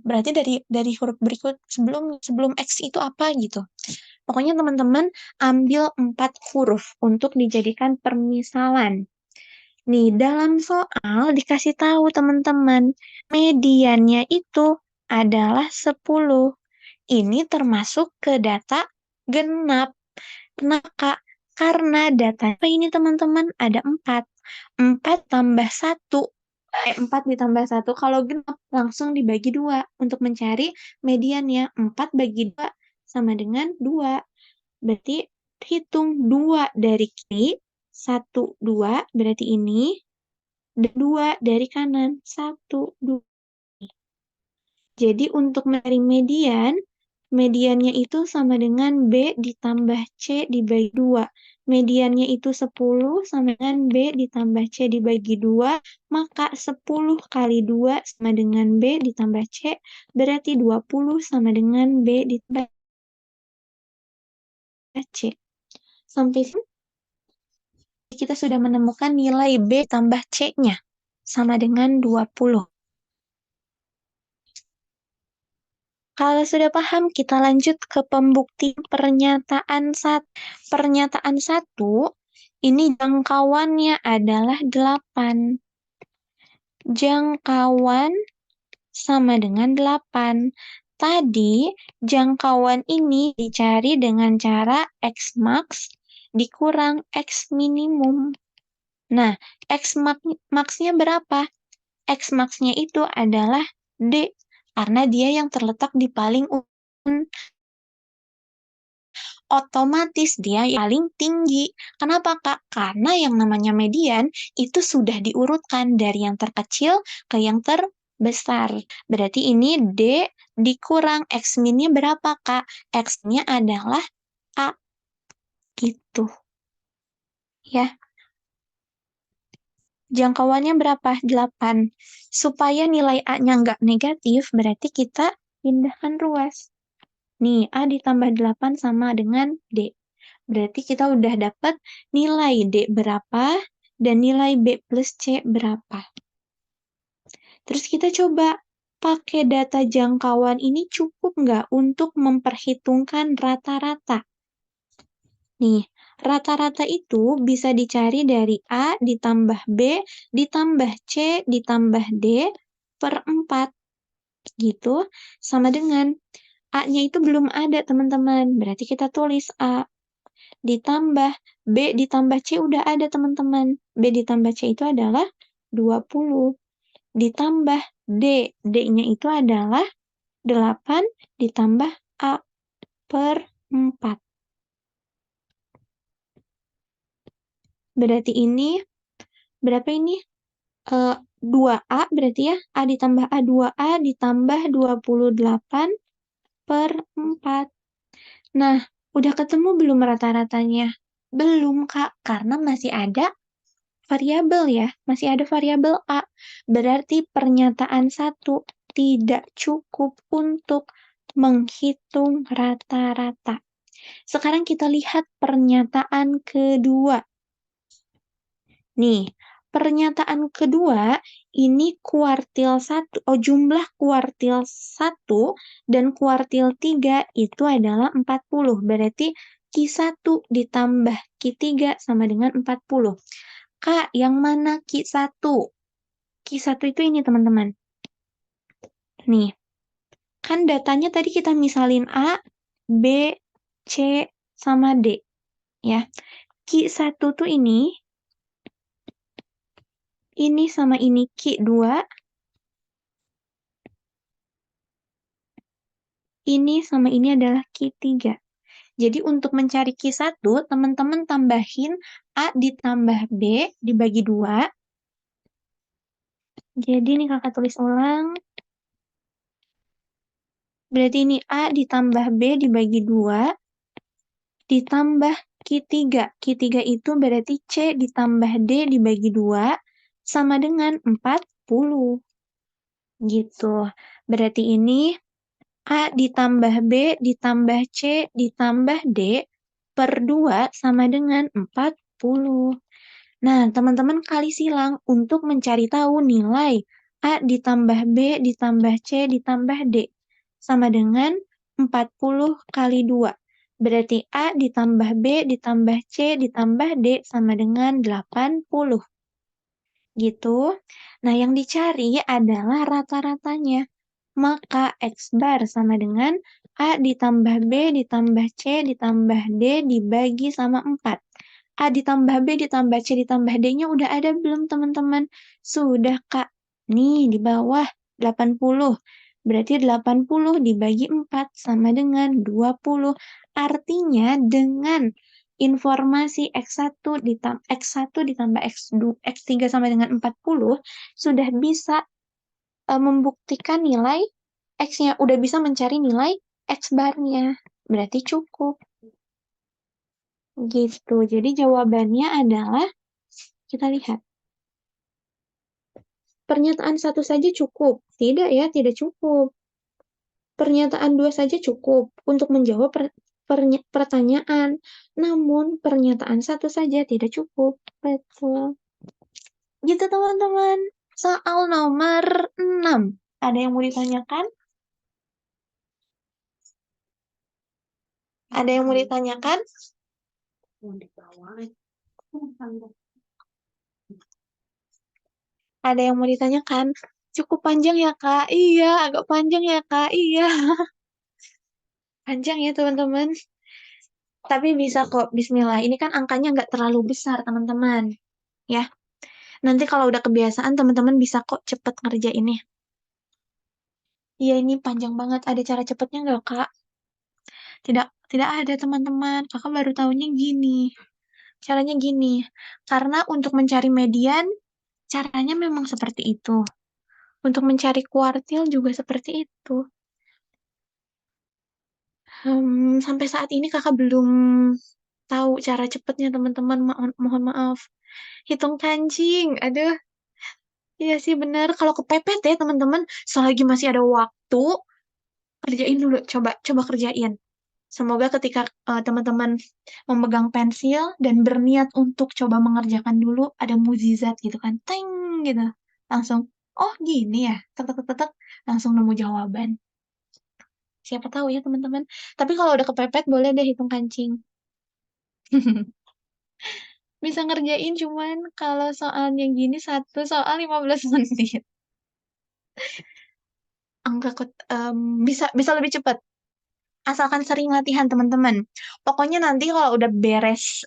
Berarti dari huruf berikut sebelum X itu apa gitu. Pokoknya teman-teman ambil 4 huruf untuk dijadikan permisalan. Nih, dalam soal dikasih tahu teman-teman, mediannya itu adalah 10. Ini termasuk ke data genap. Kenapa, Kak? Karena data ini teman-teman ada 4. 4 tambah 1. 4 ditambah 1. Kalau genap langsung dibagi 2 untuk mencari mediannya. 4 bagi 2 sama dengan 2. Berarti hitung 2 dari kiri, 1, 2, berarti ini, dan 2 dari kanan, 1, 2. Jadi untuk mencari median, mediannya itu sama dengan B ditambah C dibagi 2. Mediannya itu 10 sama dengan B ditambah C dibagi 2, maka 10 kali 2 sama dengan B ditambah C, berarti 20 sama dengan B ditambah C. Sampai sini kita sudah menemukan nilai B tambah C-nya sama dengan 20. Kalau sudah paham, kita lanjut ke pembuktian pernyataan 1. Pernyataan 1, ini jangkauannya adalah 8. Jangkauan sama dengan 8. Tadi, jangkauan ini dicari dengan cara X max dikurang X minimum. Nah, X max-nya berapa? X max-nya itu adalah D, karena dia yang terletak di paling ujung. Otomatis dia yang paling tinggi. Kenapa, Kak? Karena yang namanya median itu sudah diurutkan dari yang terkecil ke yang terbesar. Berarti ini D dikurang X min-nya berapa, Kak? X-nya adalah A. Gitu. Ya. Jangkauannya berapa? 8. Supaya nilai A-nya nggak negatif, berarti kita pindahkan ruas. Nih, A ditambah 8 sama dengan D. Berarti kita udah dapat nilai D berapa dan nilai B plus C berapa. Terus kita coba pakai data jangkauan ini cukup nggak untuk memperhitungkan rata-rata. Nih, rata-rata itu bisa dicari dari A ditambah B ditambah C ditambah D per 4. Gitu, sama dengan A-nya itu belum ada, teman-teman. Berarti kita tulis A. Ditambah B ditambah C udah ada, teman-teman. B ditambah C itu adalah 20. Ditambah D. D-nya itu adalah 8 ditambah A per 4. Berarti ini, berapa ini? 2A berarti ya. A ditambah A, 2A ditambah 28 per 4. Nah, udah ketemu belum rata-ratanya? Belum, Kak, karena masih ada variabel ya, masih ada variabel A. Berarti pernyataan 1 tidak cukup untuk menghitung rata-rata. Sekarang kita lihat pernyataan kedua. Nih, pernyataan kedua ini kuartil 1, jumlah kuartil 1 dan kuartil 3 itu adalah 40. Berarti Q1 ditambah Q3 sama dengan 40. Kak, yang mana Q1? Q1 itu ini teman-teman. Nih, kan datanya tadi kita misalin A, B, C, sama D. Ya, Q1 tuh ini sama ini Q2, ini sama ini adalah Q3. Jadi untuk mencari Q1, teman-teman tambahin A ditambah B dibagi 2. Jadi ini kakak tulis ulang. Berarti ini A ditambah B dibagi 2 ditambah Q3. Q3 itu berarti C ditambah D dibagi 2 sama dengan 40. Gitu. Berarti ini A ditambah B ditambah C ditambah D per 2 sama dengan 40. Nah, teman-teman kali silang untuk mencari tahu nilai A ditambah B ditambah C ditambah D sama dengan 40 kali 2. Berarti A ditambah B ditambah C ditambah D sama dengan 80. Gitu. Nah, yang dicari adalah rata-ratanya. Maka X bar sama dengan A ditambah B ditambah C ditambah D dibagi sama 4. A ditambah B ditambah C ditambah D-nya udah ada belum teman-teman? Sudah Kak. Nih di bawah 80. Berarti 80 dibagi 4 sama dengan 20. Artinya dengan informasi X1 ditambah X3 sama dengan 40 sudah bisa membuktikan nilai X-nya. Udah bisa mencari nilai X bar-nya. Berarti cukup. Gitu. Jadi jawabannya adalah, kita lihat. Pernyataan 1 saja cukup. Tidak ya, tidak cukup. Pernyataan 2 saja cukup untuk menjawab pertanyaan. Namun, pernyataan 1 saja tidak cukup. Betul. Gitu teman-teman. Soal nomor 6. Ada yang mau ditanyakan? Ada yang mau ditanyakan? Ada yang mau ditanyakan? Cukup panjang ya, Kak? Iya, agak panjang ya, Kak? Iya. Panjang ya, teman-teman. Tapi bisa kok, bismillah. Ini kan angkanya nggak terlalu besar, teman-teman. Ya. Nanti kalau udah kebiasaan, teman-teman bisa kok cepet ngerjainnya. Iya, ini panjang banget. Ada cara cepetnya nggak, Kak? Tidak, tidak ada, teman-teman. Kakak baru tahunya gini. Caranya gini. Karena untuk mencari median, caranya memang seperti itu. Untuk mencari kuartil juga seperti itu. Sampai saat ini kakak belum tahu cara cepetnya, teman-teman. Mohon maaf. Hitung kancing. Aduh. Iya sih benar. Kalau kepepet ya, teman-teman. Selagi masih ada waktu, kerjain dulu. Coba kerjain. Semoga ketika teman-teman memegang pensil dan berniat untuk coba mengerjakan dulu, ada mukjizat gitu kan. Teng gitu. Langsung, oh gini ya. Tek, tek, tek, tek. Langsung nemu jawaban. Siapa tahu ya teman-teman. Tapi kalau udah kepepet, boleh deh hitung kancing. Bisa ngerjain cuman kalau soalnya gini satu soal 15 menit. Bisa lebih cepat. Asalkan sering latihan teman-teman. Pokoknya nanti kalau udah beres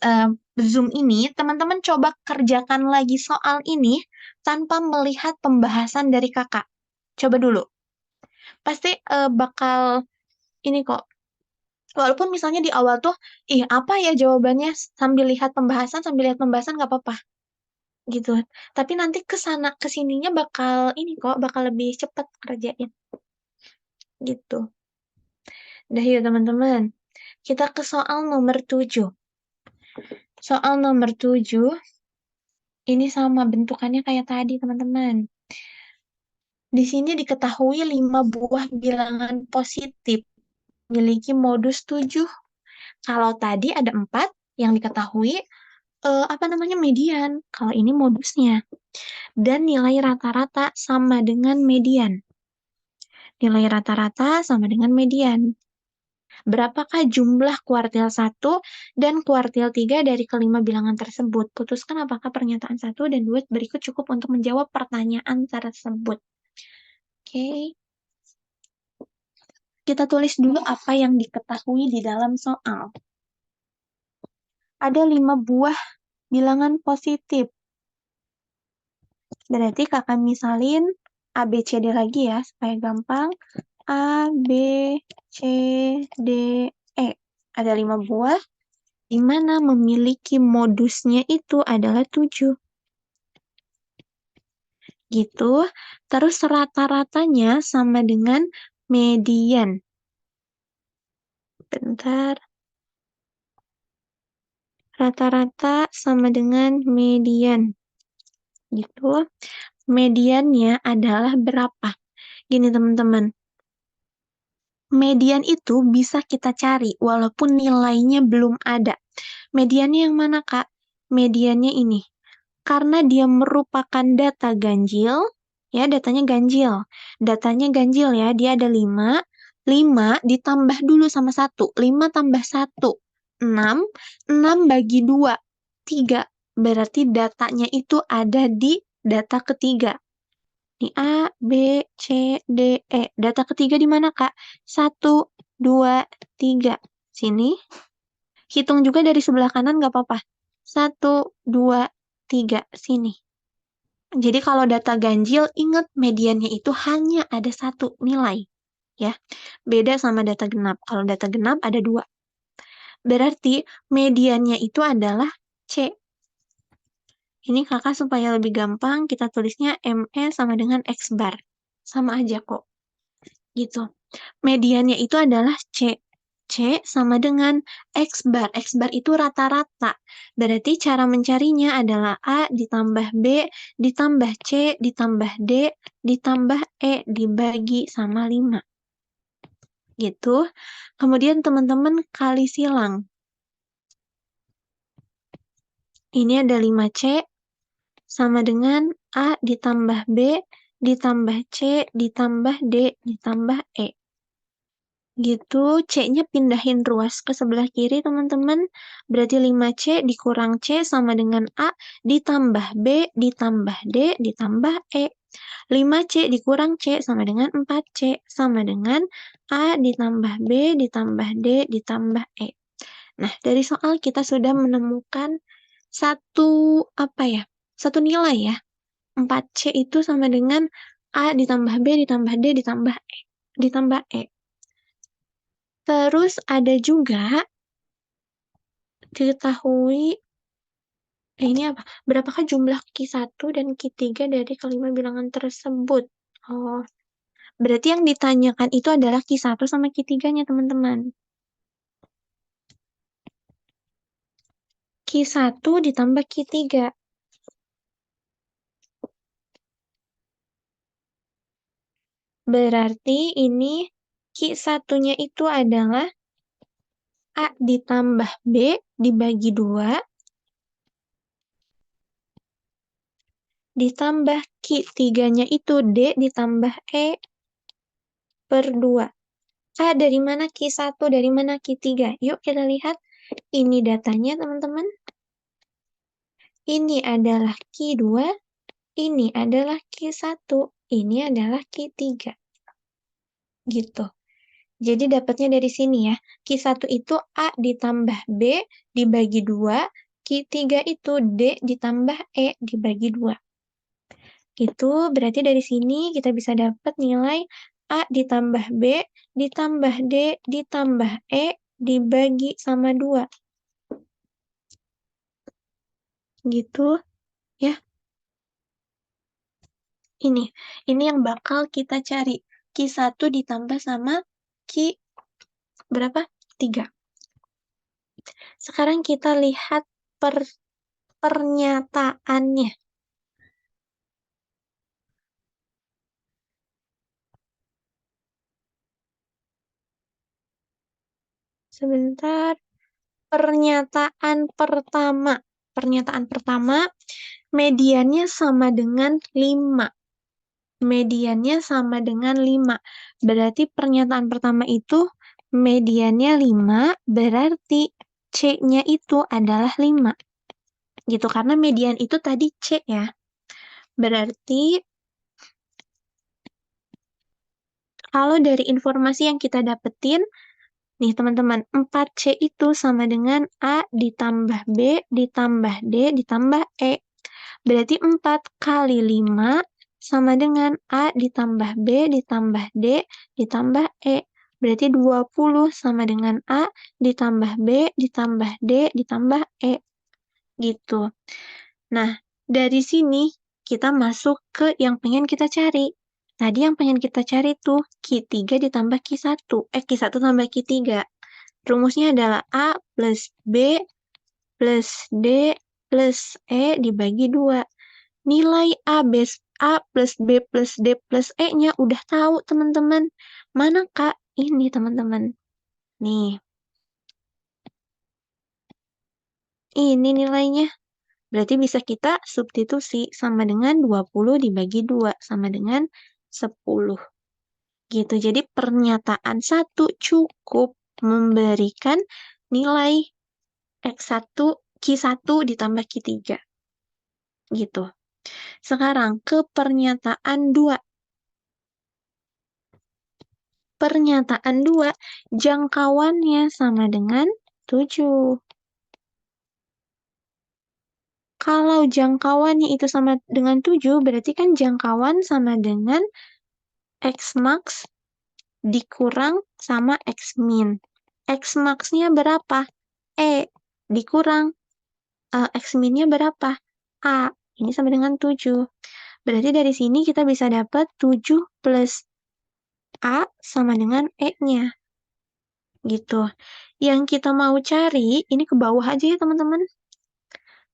Zoom ini, teman-teman coba kerjakan lagi soal ini tanpa melihat pembahasan dari kakak. Coba dulu. Pasti bakal ini kok. Walaupun misalnya di awal tuh, apa ya jawabannya, sambil lihat pembahasan nggak apa-apa. Gitu. Tapi nanti kesininya bakal lebih cepat kerjain. Gitu. Udah yuk teman-teman. Kita ke soal nomor 7. Soal nomor 7, ini sama bentukannya kayak tadi teman-teman. Di sini diketahui 5 buah bilangan positif memiliki modus 7. Kalau tadi ada 4 yang diketahui median. Kalau ini modusnya. Dan nilai rata-rata sama dengan median. Nilai rata-rata sama dengan median. Berapakah jumlah kuartil 1 dan kuartil 3 dari kelima bilangan tersebut? Putuskan apakah pernyataan 1 dan 2 berikut cukup untuk menjawab pertanyaan tersebut. Oke. Kita tulis dulu apa yang diketahui di dalam soal. Ada 5 buah bilangan positif. Berarti kakak misalin A, B, C, D lagi ya, supaya gampang. A, B, C, D, E. Ada 5 buah, di mana memiliki modusnya itu adalah 7. Gitu. Terus rata-ratanya sama dengan median. Bentar. Rata-rata sama dengan median. Gitu. Mediannya adalah berapa? Gini teman-teman. Median itu bisa kita cari walaupun nilainya belum ada. Mediannya yang mana, Kak? Mediannya ini. Karena dia merupakan data ganjil, ya datanya ganjil. Datanya ganjil ya, dia ada 5. 5 ditambah dulu sama 1. 5 tambah 1, 6. 6 bagi 2, 3. Berarti datanya itu ada di data ketiga. Ini A, B, C, D, E. Data ketiga di mana, Kak? 1, 2, 3. Sini. Hitung juga dari sebelah kanan nggak apa-apa. 1, 2, 3. Sini. Jadi kalau data ganjil, ingat mediannya itu hanya ada 1 nilai. Ya. Beda sama data genap. Kalau data genap ada 2. Berarti mediannya itu adalah C. Ini kakak supaya lebih gampang, kita tulisnya ME sama dengan X bar. Sama aja kok. Gitu. Mediannya itu adalah C. C sama dengan X bar. X bar itu rata-rata. Berarti cara mencarinya adalah A ditambah B ditambah C ditambah D ditambah E dibagi sama 5. Gitu. Kemudian teman-teman kali silang. Ini ada 5C sama dengan A ditambah B ditambah C ditambah D ditambah E. Gitu, C-nya pindahin ruas ke sebelah kiri, teman-teman. Berarti 5C dikurang C sama dengan A ditambah B ditambah D ditambah E. 5C dikurang C sama dengan 4C sama dengan A ditambah B ditambah D ditambah E. Nah, dari soal kita sudah menemukan satu nilai ya. 4C itu sama dengan A ditambah B ditambah D ditambah E. Terus ada juga diketahui ini apa? Berapakah jumlah Q1 dan Q3 dari kelima bilangan tersebut? Oh, berarti yang ditanyakan itu adalah Q1 sama Q3-nya, teman-teman. Q1 ditambah Q3. Berarti ini Q1-nya itu adalah A ditambah B dibagi 2 ditambah Q3-nya itu D ditambah E per 2. A dari mana Q1, dari mana Q3? Yuk kita lihat. Ini datanya, teman-teman. Ini adalah Q2, ini adalah Q1, ini adalah Q3. Gitu. Jadi dapatnya dari sini ya. Q1 itu A ditambah B dibagi 2, Q3 itu D ditambah E dibagi 2. Itu berarti dari sini kita bisa dapat nilai A ditambah B ditambah D ditambah E dibagi sama 2. Gitu ya. Ini yang bakal kita cari. Q1 ditambah sama Q berapa? 3. Sekarang kita lihat pernyataannya. Sebentar. Pernyataan pertama. Pernyataan pertama, mediannya sama dengan 5. Mediannya sama dengan 5. Berarti pernyataan pertama itu mediannya 5, berarti C-nya itu adalah 5. Gitu, karena median itu tadi C ya. Berarti kalau dari informasi yang kita dapetin, nih teman-teman, 4C itu sama dengan A ditambah B ditambah D ditambah E. Berarti 4 kali 5 sama dengan A ditambah B ditambah D ditambah E. Berarti 20 sama dengan A ditambah B ditambah D ditambah E. Gitu. Nah, dari sini kita masuk ke yang pengen kita cari. Tadi yang pengen kita cari tuh Q3 ditambah Q1. Q1 tambah Q3. Rumusnya adalah A plus B plus D plus E dibagi 2. Nilai A plus B plus D plus E-nya udah tahu, teman-teman. Mana, Kak? Ini, teman-teman. Nih. Ini nilainya. Berarti bisa kita substitusi sama dengan 20 dibagi 2 sama dengan 10. Gitu. Jadi pernyataan 1 cukup memberikan nilai X1, Q1 ditambah Q3. Gitu. Sekarang ke pernyataan 2. Pernyataan 2, jangkauannya sama dengan 7. Kalau jangkauannya itu sama dengan 7, berarti kan jangkauan sama dengan X max dikurang sama X min. X max-nya berapa? E. Dikurang X min-nya berapa? A. Ini sama dengan 7. Berarti dari sini kita bisa dapat 7 plus A sama dengan E-nya. Gitu. Yang kita mau cari, ini ke bawah aja ya teman-teman.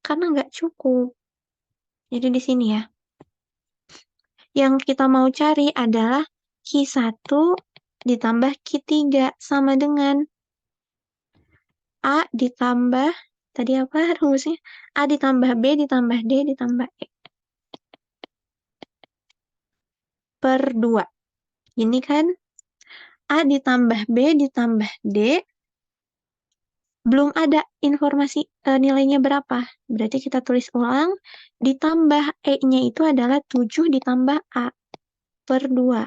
Karena nggak cukup. Jadi di sini ya. Yang kita mau cari adalah Q1 ditambah Q3 sama dengan A ditambah, tadi apa rumusnya? A ditambah B ditambah D ditambah E per 2. Ini kan A ditambah B ditambah D, belum ada informasi nilainya berapa. Berarti kita tulis ulang, ditambah E-nya itu adalah 7 ditambah A per 2.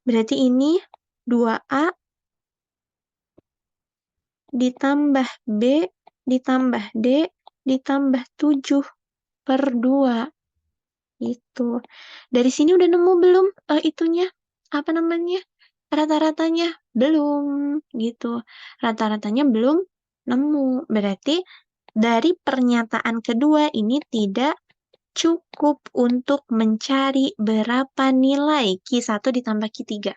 Berarti ini 2A ditambah B ditambah D ditambah 7 per 2. Itu. Dari sini udah nemu belum itunya? Apa namanya? Rata-ratanya? Belum. Gitu. Rata-ratanya belum nemu. Berarti dari pernyataan kedua ini tidak cukup untuk mencari berapa nilai Q1 ditambah Q3.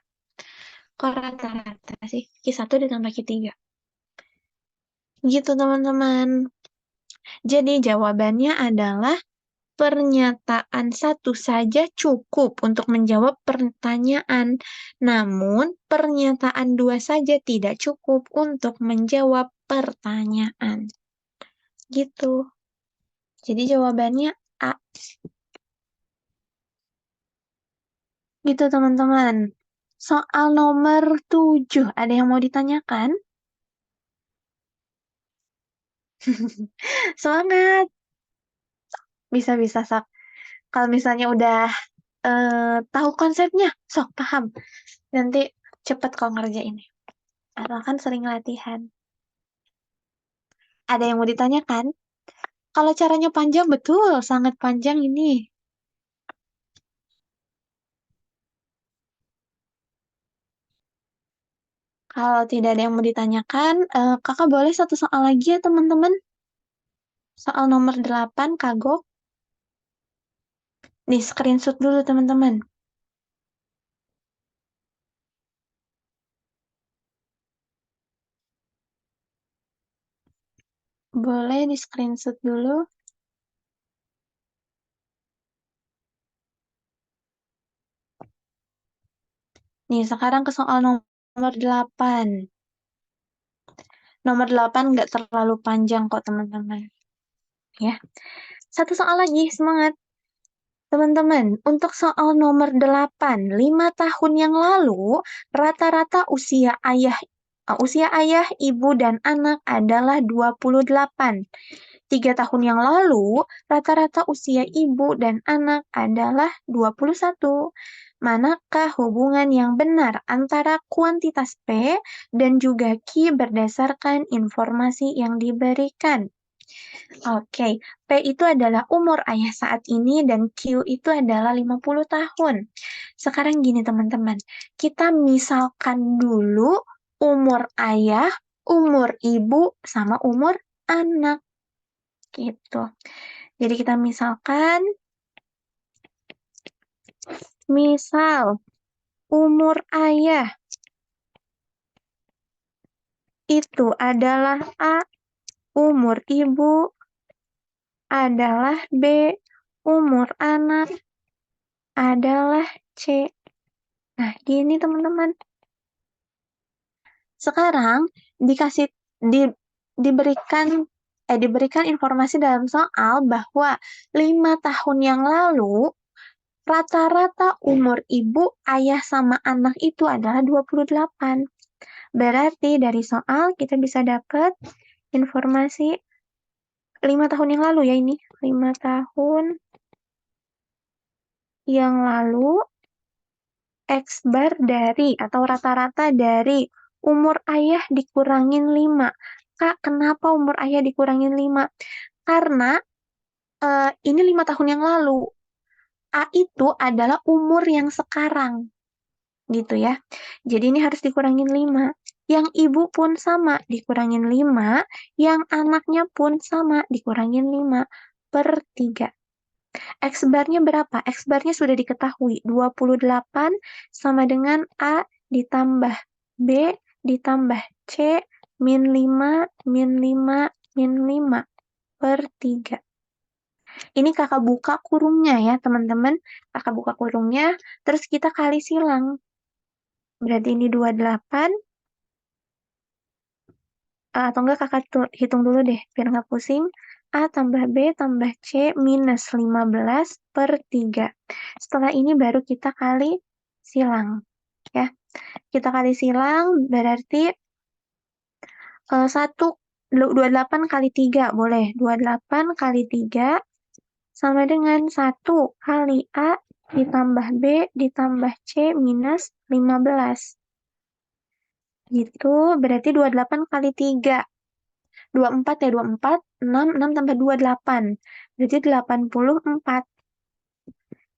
Kok rata-rata sih? Q1 ditambah Q3. Gitu, teman-teman. Jadi jawabannya adalah pernyataan 1 saja cukup untuk menjawab pertanyaan. Namun, pernyataan 2 saja tidak cukup untuk menjawab pertanyaan. Gitu. Jadi jawabannya A. Gitu, teman-teman. Soal nomor 7, ada yang mau ditanyakan? Semangat! Bisa-bisa, Sak. Kalau misalnya udah tahu konsepnya, sok paham. Nanti cepet kok ngerjainnya. Asalkan sering latihan. Ada yang mau ditanyakan? Kalau caranya panjang, betul. Sangat panjang ini. Kalau tidak ada yang mau ditanyakan, kakak boleh satu soal lagi ya teman-teman? Soal nomor 8, kagok. Nih, screenshot dulu teman-teman. Boleh di screenshot dulu. Nih, sekarang ke soal nomor 8. Nomor 8 nggak terlalu panjang kok teman-teman. Ya. Satu soal lagi, semangat. Teman-teman, untuk soal nomor 8, 5 tahun yang lalu, rata-rata usia ayah, ibu, dan anak adalah 28. 3 tahun yang lalu, rata-rata usia ibu dan anak adalah 21. Manakah hubungan yang benar antara kuantitas P dan juga Q berdasarkan informasi yang diberikan? Oke, P itu adalah umur ayah saat ini dan Q itu adalah 50 tahun. Sekarang gini teman-teman, kita misalkan dulu umur ayah, umur ibu, sama umur anak. Gitu. Jadi kita misalkan, misal umur ayah itu adalah A, umur ibu adalah B, umur anak adalah C. Nah, gini teman-teman. Sekarang diberikan informasi dalam soal bahwa 5 tahun yang lalu rata-rata umur ibu, ayah, sama anak itu adalah 28. Berarti dari soal kita bisa dapat informasi 5 tahun yang lalu ya ini. 5 tahun yang lalu X bar dari atau rata-rata dari umur ayah dikurangin 5. Kak, kenapa umur ayah dikurangin 5? Karena ini 5 tahun yang lalu. A itu adalah umur yang sekarang. Gitu ya. Jadi ini harus dikurangin 5. Yang ibu pun sama, dikurangin 5. Yang anaknya pun sama, dikurangin 5 per 3. X barnya berapa? X barnya sudah diketahui. 28 sama dengan A ditambah B ditambah C min 5 min 5 min 5 per 3. Ini kakak buka kurungnya ya teman-teman. Kakak buka kurungnya, terus kita kali silang. Berarti ini 28. Atau enggak kakak hitung dulu deh, biar nggak pusing. A tambah B tambah C minus 15 per 3. Setelah ini baru kita kali silang. Ya, kita kali silang berarti 28 kali 3 boleh. 28 kali 3 sama dengan 1 kali A ditambah B ditambah C minus 15. Gitu, berarti 28 kali 3. 24 ya, 24, 6 tambah 2, 8. Berarti 84.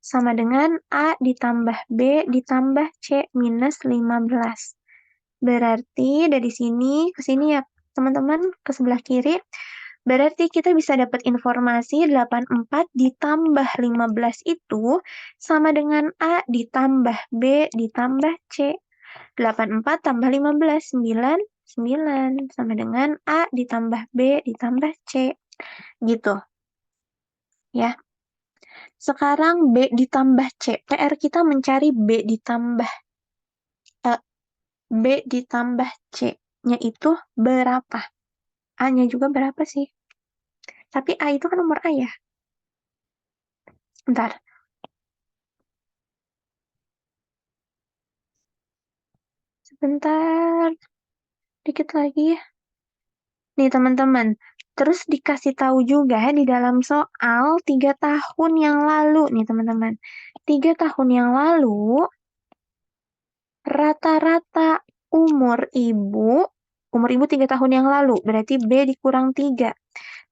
Sama dengan A ditambah B ditambah C minus 15. Berarti dari sini ke sini ya, teman-teman, ke sebelah kiri. Berarti kita bisa dapat informasi 84 ditambah 15 itu sama dengan A ditambah B ditambah C. 84 tambah 15, 9, 9. Sama dengan A ditambah B ditambah C. Gitu. Ya. Sekarang B ditambah C. PR kita mencari B ditambah C-nya itu berapa? A-nya juga berapa sih? Tapi A itu kan nomor ayah. Bentar. Sebentar. Dikit lagi. Nih teman-teman. Terus dikasih tahu juga di dalam soal 3 tahun yang lalu. Nih teman-teman. 3 tahun yang lalu rata-rata umur ibu 3 tahun yang lalu. Berarti B dikurang 3.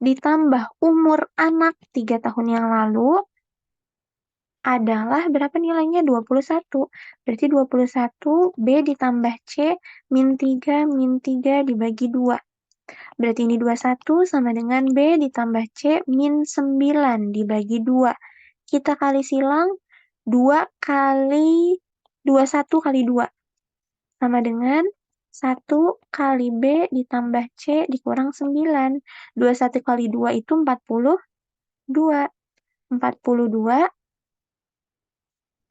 Ditambah umur anak 3 tahun yang lalu adalah berapa nilainya? 21. Berarti 21 B ditambah C min 3 dibagi 2. Berarti ini 21 sama dengan B ditambah C min 9 dibagi 2. Kita kali silang 2 kali 21 kali 2. Sama dengan 1 kali B ditambah C dikurang 9. 21 kali 2 itu 42. 42.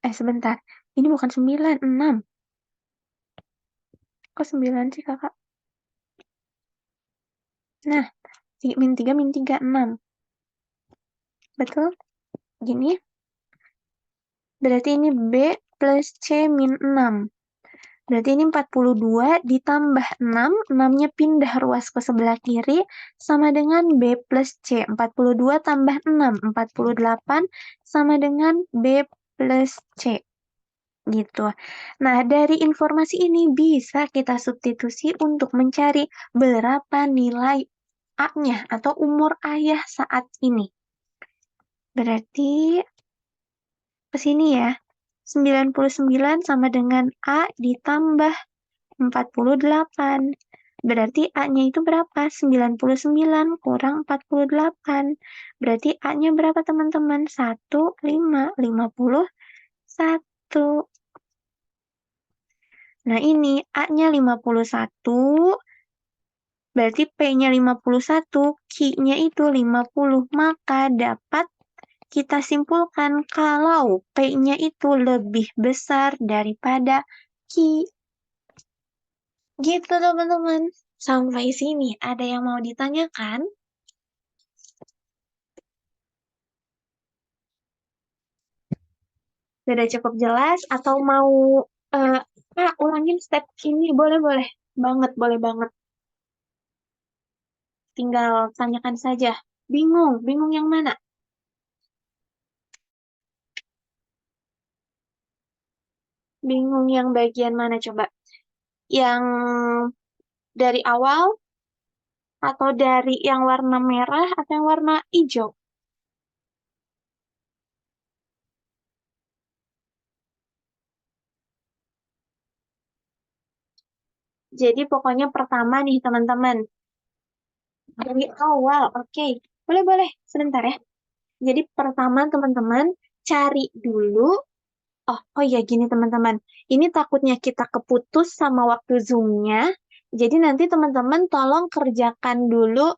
Sebentar. Ini bukan 9, 6. Kok 9 sih, kakak? Nah, min 3, 6. Betul? Gini. Berarti ini B plus C min 6. Berarti ini 42 ditambah 6, 6-nya pindah ruas ke sebelah kiri, sama dengan B plus C. 42 tambah 6, 48, sama dengan B plus C. Gitu. Nah, dari informasi ini bisa kita substitusi untuk mencari berapa nilai A-nya atau umur ayah saat ini. Berarti ke sini ya. 99 sama dengan A ditambah 48. Berarti A-nya itu berapa? 99 kurang 48. Berarti A-nya berapa teman-teman? 51. Nah ini A-nya 51. Berarti P-nya 51. Q-nya itu 50. Maka dapat kita simpulkan kalau P-nya itu lebih besar daripada Q. Gitu teman-teman. Sampai sini ada yang mau ditanyakan? Sudah cukup jelas atau mau ulangin step ini? Boleh-boleh banget, boleh banget. Tinggal tanyakan saja. Bingung, bingung yang mana? Bingung yang bagian mana coba? Yang dari awal atau dari yang warna merah atau yang warna hijau? Jadi pokoknya pertama nih teman-teman. Dari awal, oke. Boleh-boleh, sebentar ya. Jadi pertama teman-teman cari dulu. Oh ya gini teman-teman. Ini takutnya kita keputus sama waktu Zoom-nya. Jadi nanti teman-teman tolong kerjakan dulu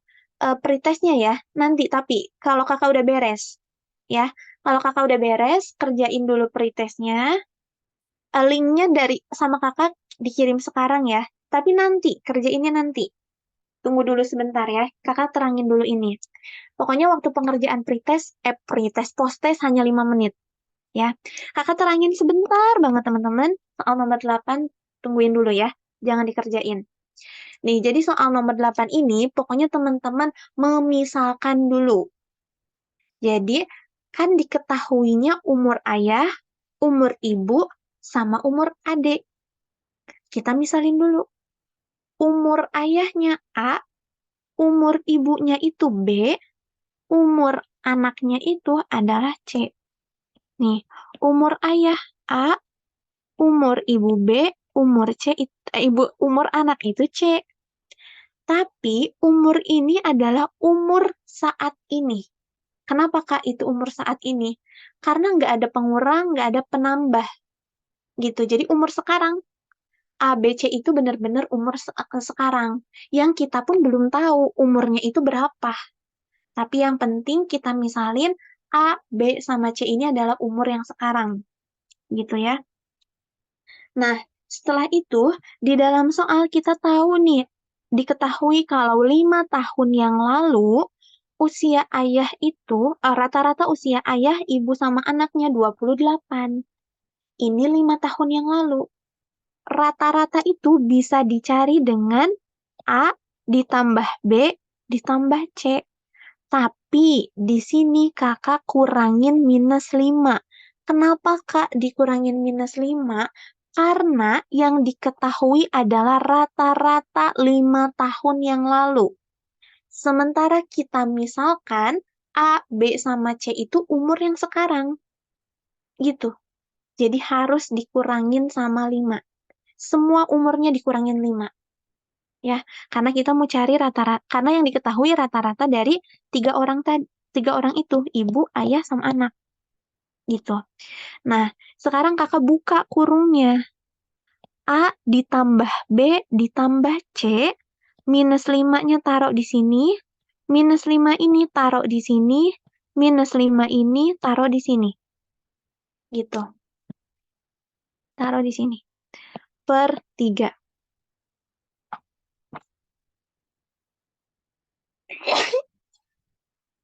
pretestnya ya. Nanti tapi kalau kakak udah beres ya. Kalau kakak udah beres, kerjain dulu pretestnya. Linknya dari sama kakak dikirim sekarang ya. Tapi nanti, kerjainnya nanti. Tunggu dulu sebentar ya. Kakak terangin dulu ini. Pokoknya waktu pengerjaan pretest, post-test hanya 5 menit. Ya, kakak terangin sebentar banget teman-teman. Soal nomor 8, tungguin dulu ya. Jangan dikerjain. Nih, jadi soal nomor 8 ini, pokoknya teman-teman memisalkan dulu. Jadi, kan diketahuinya umur ayah, umur ibu, sama umur adik. Kita misalin dulu. Umur ayahnya A, umur ibunya itu B, umur anaknya itu adalah C. Nih, umur ayah A, umur ibu B, umur umur anak itu C. Tapi umur ini adalah umur saat ini. Kenapa Kak itu umur saat ini? Karena nggak ada pengurang, nggak ada penambah gitu. Jadi umur sekarang A, B, C itu benar-benar umur sekarang. Yang kita pun belum tahu umurnya itu berapa. Tapi yang penting kita misalin A, B, sama C ini adalah umur yang sekarang. Gitu ya. Nah, setelah itu, di dalam soal kita tahu nih, diketahui kalau 5 tahun yang lalu, usia ayah itu, rata-rata usia ayah, ibu sama anaknya 28. Ini 5 tahun yang lalu. Rata-rata itu bisa dicari dengan A ditambah B ditambah C. Tapi di sini kakak kurangin minus 5. Kenapa kak dikurangin minus 5? Karena yang diketahui adalah rata-rata 5 tahun yang lalu. Sementara kita misalkan A, B, sama C itu umur yang sekarang. Gitu. Jadi harus dikurangin sama 5. Semua umurnya dikurangin 5. Ya, karena kita mau cari rata-rata, karena yang diketahui rata-rata dari 3 orang itu, ibu, ayah, sama anak. Gitu. Nah, sekarang kakak buka kurungnya. A ditambah B ditambah C, minus 5-nya taruh di sini, minus 5 ini taruh di sini, minus 5 ini taruh di sini. Gitu. Taruh di sini. Per 3.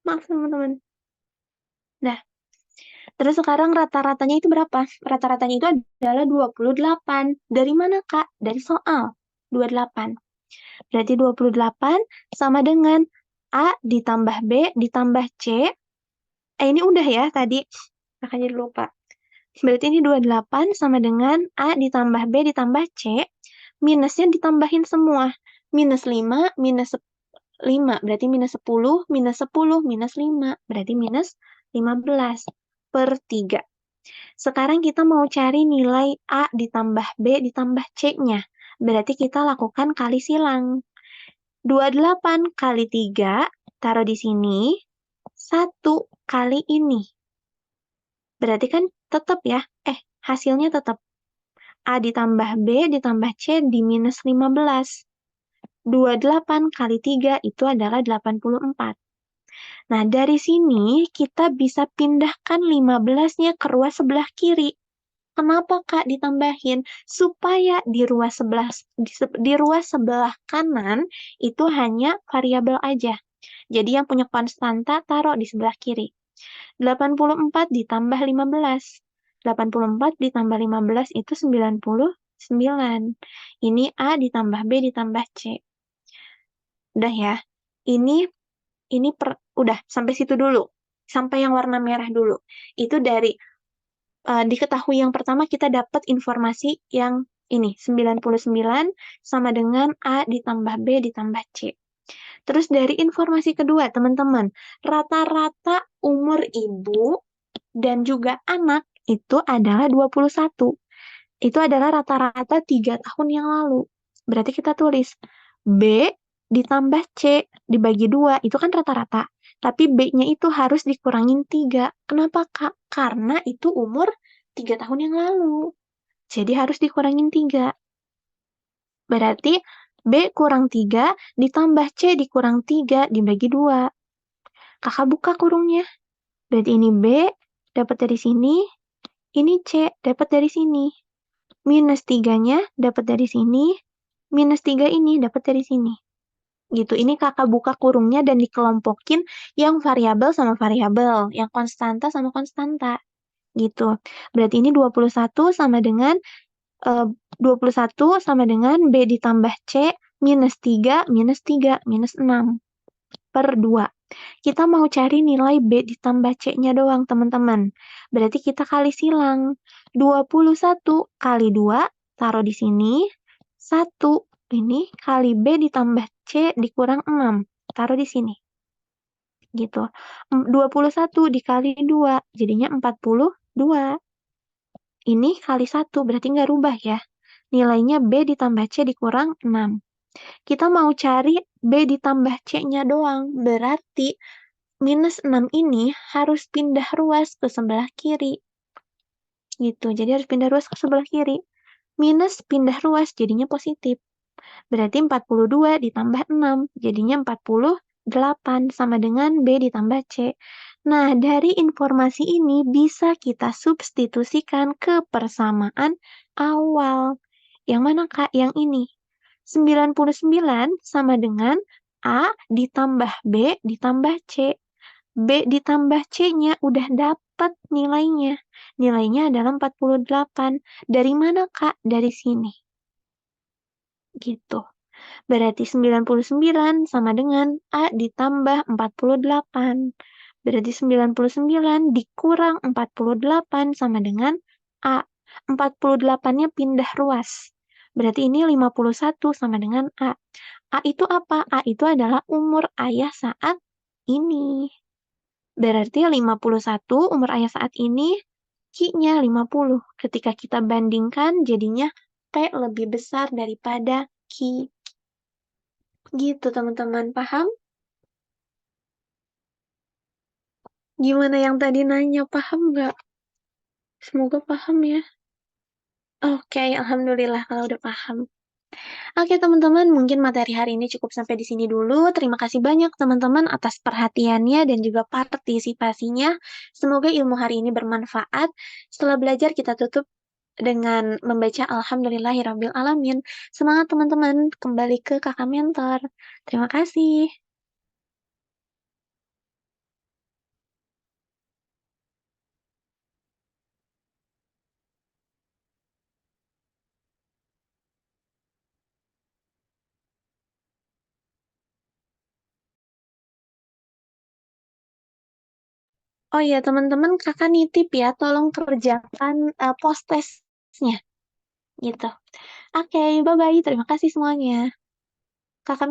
Maaf teman-teman. Nah, Terus sekarang rata-ratanya itu berapa? Rata-ratanya itu adalah 28. Dari mana, Kak? Dari soal. 28. Berarti 28 sama dengan A ditambah B ditambah C. Ini udah ya tadi. Makanya jadi lupa. Berarti ini 28 sama dengan A ditambah B ditambah C. Minusnya ditambahin semua. Minus 5, minus 5. Berarti minus 10, minus 10, minus 5. Berarti minus 15 per 3. Sekarang kita mau cari nilai A ditambah B ditambah C-nya. Berarti kita lakukan kali silang. 28 kali 3, taruh di sini. 1 kali ini. Berarti kan tetap ya. Hasilnya tetap. A ditambah B ditambah C di minus 15. 28 kali 3 itu adalah 84. Nah, dari sini kita bisa pindahkan 15-nya ke ruas sebelah kiri. Kenapa, Kak, ditambahin? Supaya di ruas sebelah kanan itu hanya variabel aja. Jadi yang punya konstanta taruh di sebelah kiri. 84 ditambah 15. 84 ditambah 15 itu 99. Ini A ditambah B ditambah C. Udah ya. Ini udah sampai situ dulu. Sampai yang warna merah dulu. Itu dari diketahui yang pertama kita dapat informasi yang ini 99 sama dengan A ditambah B ditambah C. Terus dari informasi kedua, teman-teman, rata-rata umur ibu dan juga anak itu adalah 21. Itu adalah rata-rata 3 tahun yang lalu. Berarti kita tulis B ditambah C dibagi 2, itu kan rata-rata. Tapi B-nya itu harus dikurangin 3. Kenapa, Kak? Karena itu umur 3 tahun yang lalu. Jadi harus dikurangin 3. Berarti B kurang 3 ditambah C dikurang 3 dibagi 2. Kakak buka kurungnya. Berarti ini B dapat dari sini. Ini C dapat dari sini. Minus 3-nya dapat dari sini. Minus 3 ini dapat dari sini. Gitu. Ini kakak buka kurungnya dan dikelompokin yang variabel sama variabel. Yang konstanta sama konstanta. Gitu. Berarti ini 21 sama dengan 21 sama dengan B ditambah C minus 3 minus 3 minus 6 per 2. Kita mau cari nilai B ditambah C-nya doang, teman-teman. Berarti kita kali silang. 21 kali 2, taruh di sini. 1 ini kali B ditambah C dikurang 6. Taruh di sini. Gitu. 21 dikali 2, jadinya 42. Ini kali 1, berarti nggak rubah ya. Nilainya B ditambah C dikurang 6. Kita mau cari B ditambah C-nya doang. Berarti minus 6 ini harus pindah ruas ke sebelah kiri. Gitu. Jadi harus pindah ruas ke sebelah kiri. Minus pindah ruas jadinya positif. Berarti 42 ditambah 6. Jadinya 48 sama dengan B ditambah C. Nah, dari informasi ini bisa kita substitusikan ke persamaan awal. Yang mana, Kak? Yang ini. 99 sama dengan A ditambah B ditambah C. B ditambah C-nya udah dapat nilainya. Nilainya adalah 48. Dari mana, Kak? Dari sini. Gitu. Berarti 99 sama dengan A ditambah 48. Berarti 99 dikurang 48 sama dengan A. 48-nya pindah ruas. Berarti ini 51 sama dengan A. A itu apa? A itu adalah umur ayah saat ini. Berarti 51 umur ayah saat ini, Q-nya 50. Ketika kita bandingkan, jadinya P lebih besar daripada Q. Gitu, teman-teman. Paham? Gimana yang tadi nanya? Paham nggak? Semoga paham ya. Oke, alhamdulillah kalau udah paham. Oke, teman-teman, mungkin materi hari ini cukup sampai di sini dulu. Terima kasih banyak, teman-teman, atas perhatiannya dan juga partisipasinya. Semoga ilmu hari ini bermanfaat. Setelah belajar, kita tutup dengan membaca Alhamdulillahirabbil alamin. Semangat, teman-teman. Kembali ke kakak mentor. Terima kasih. Oh ya, teman-teman, kakak nitip ya, tolong kerjakan post testnya gitu. Oke, bye-bye. Terima kasih semuanya. Kakak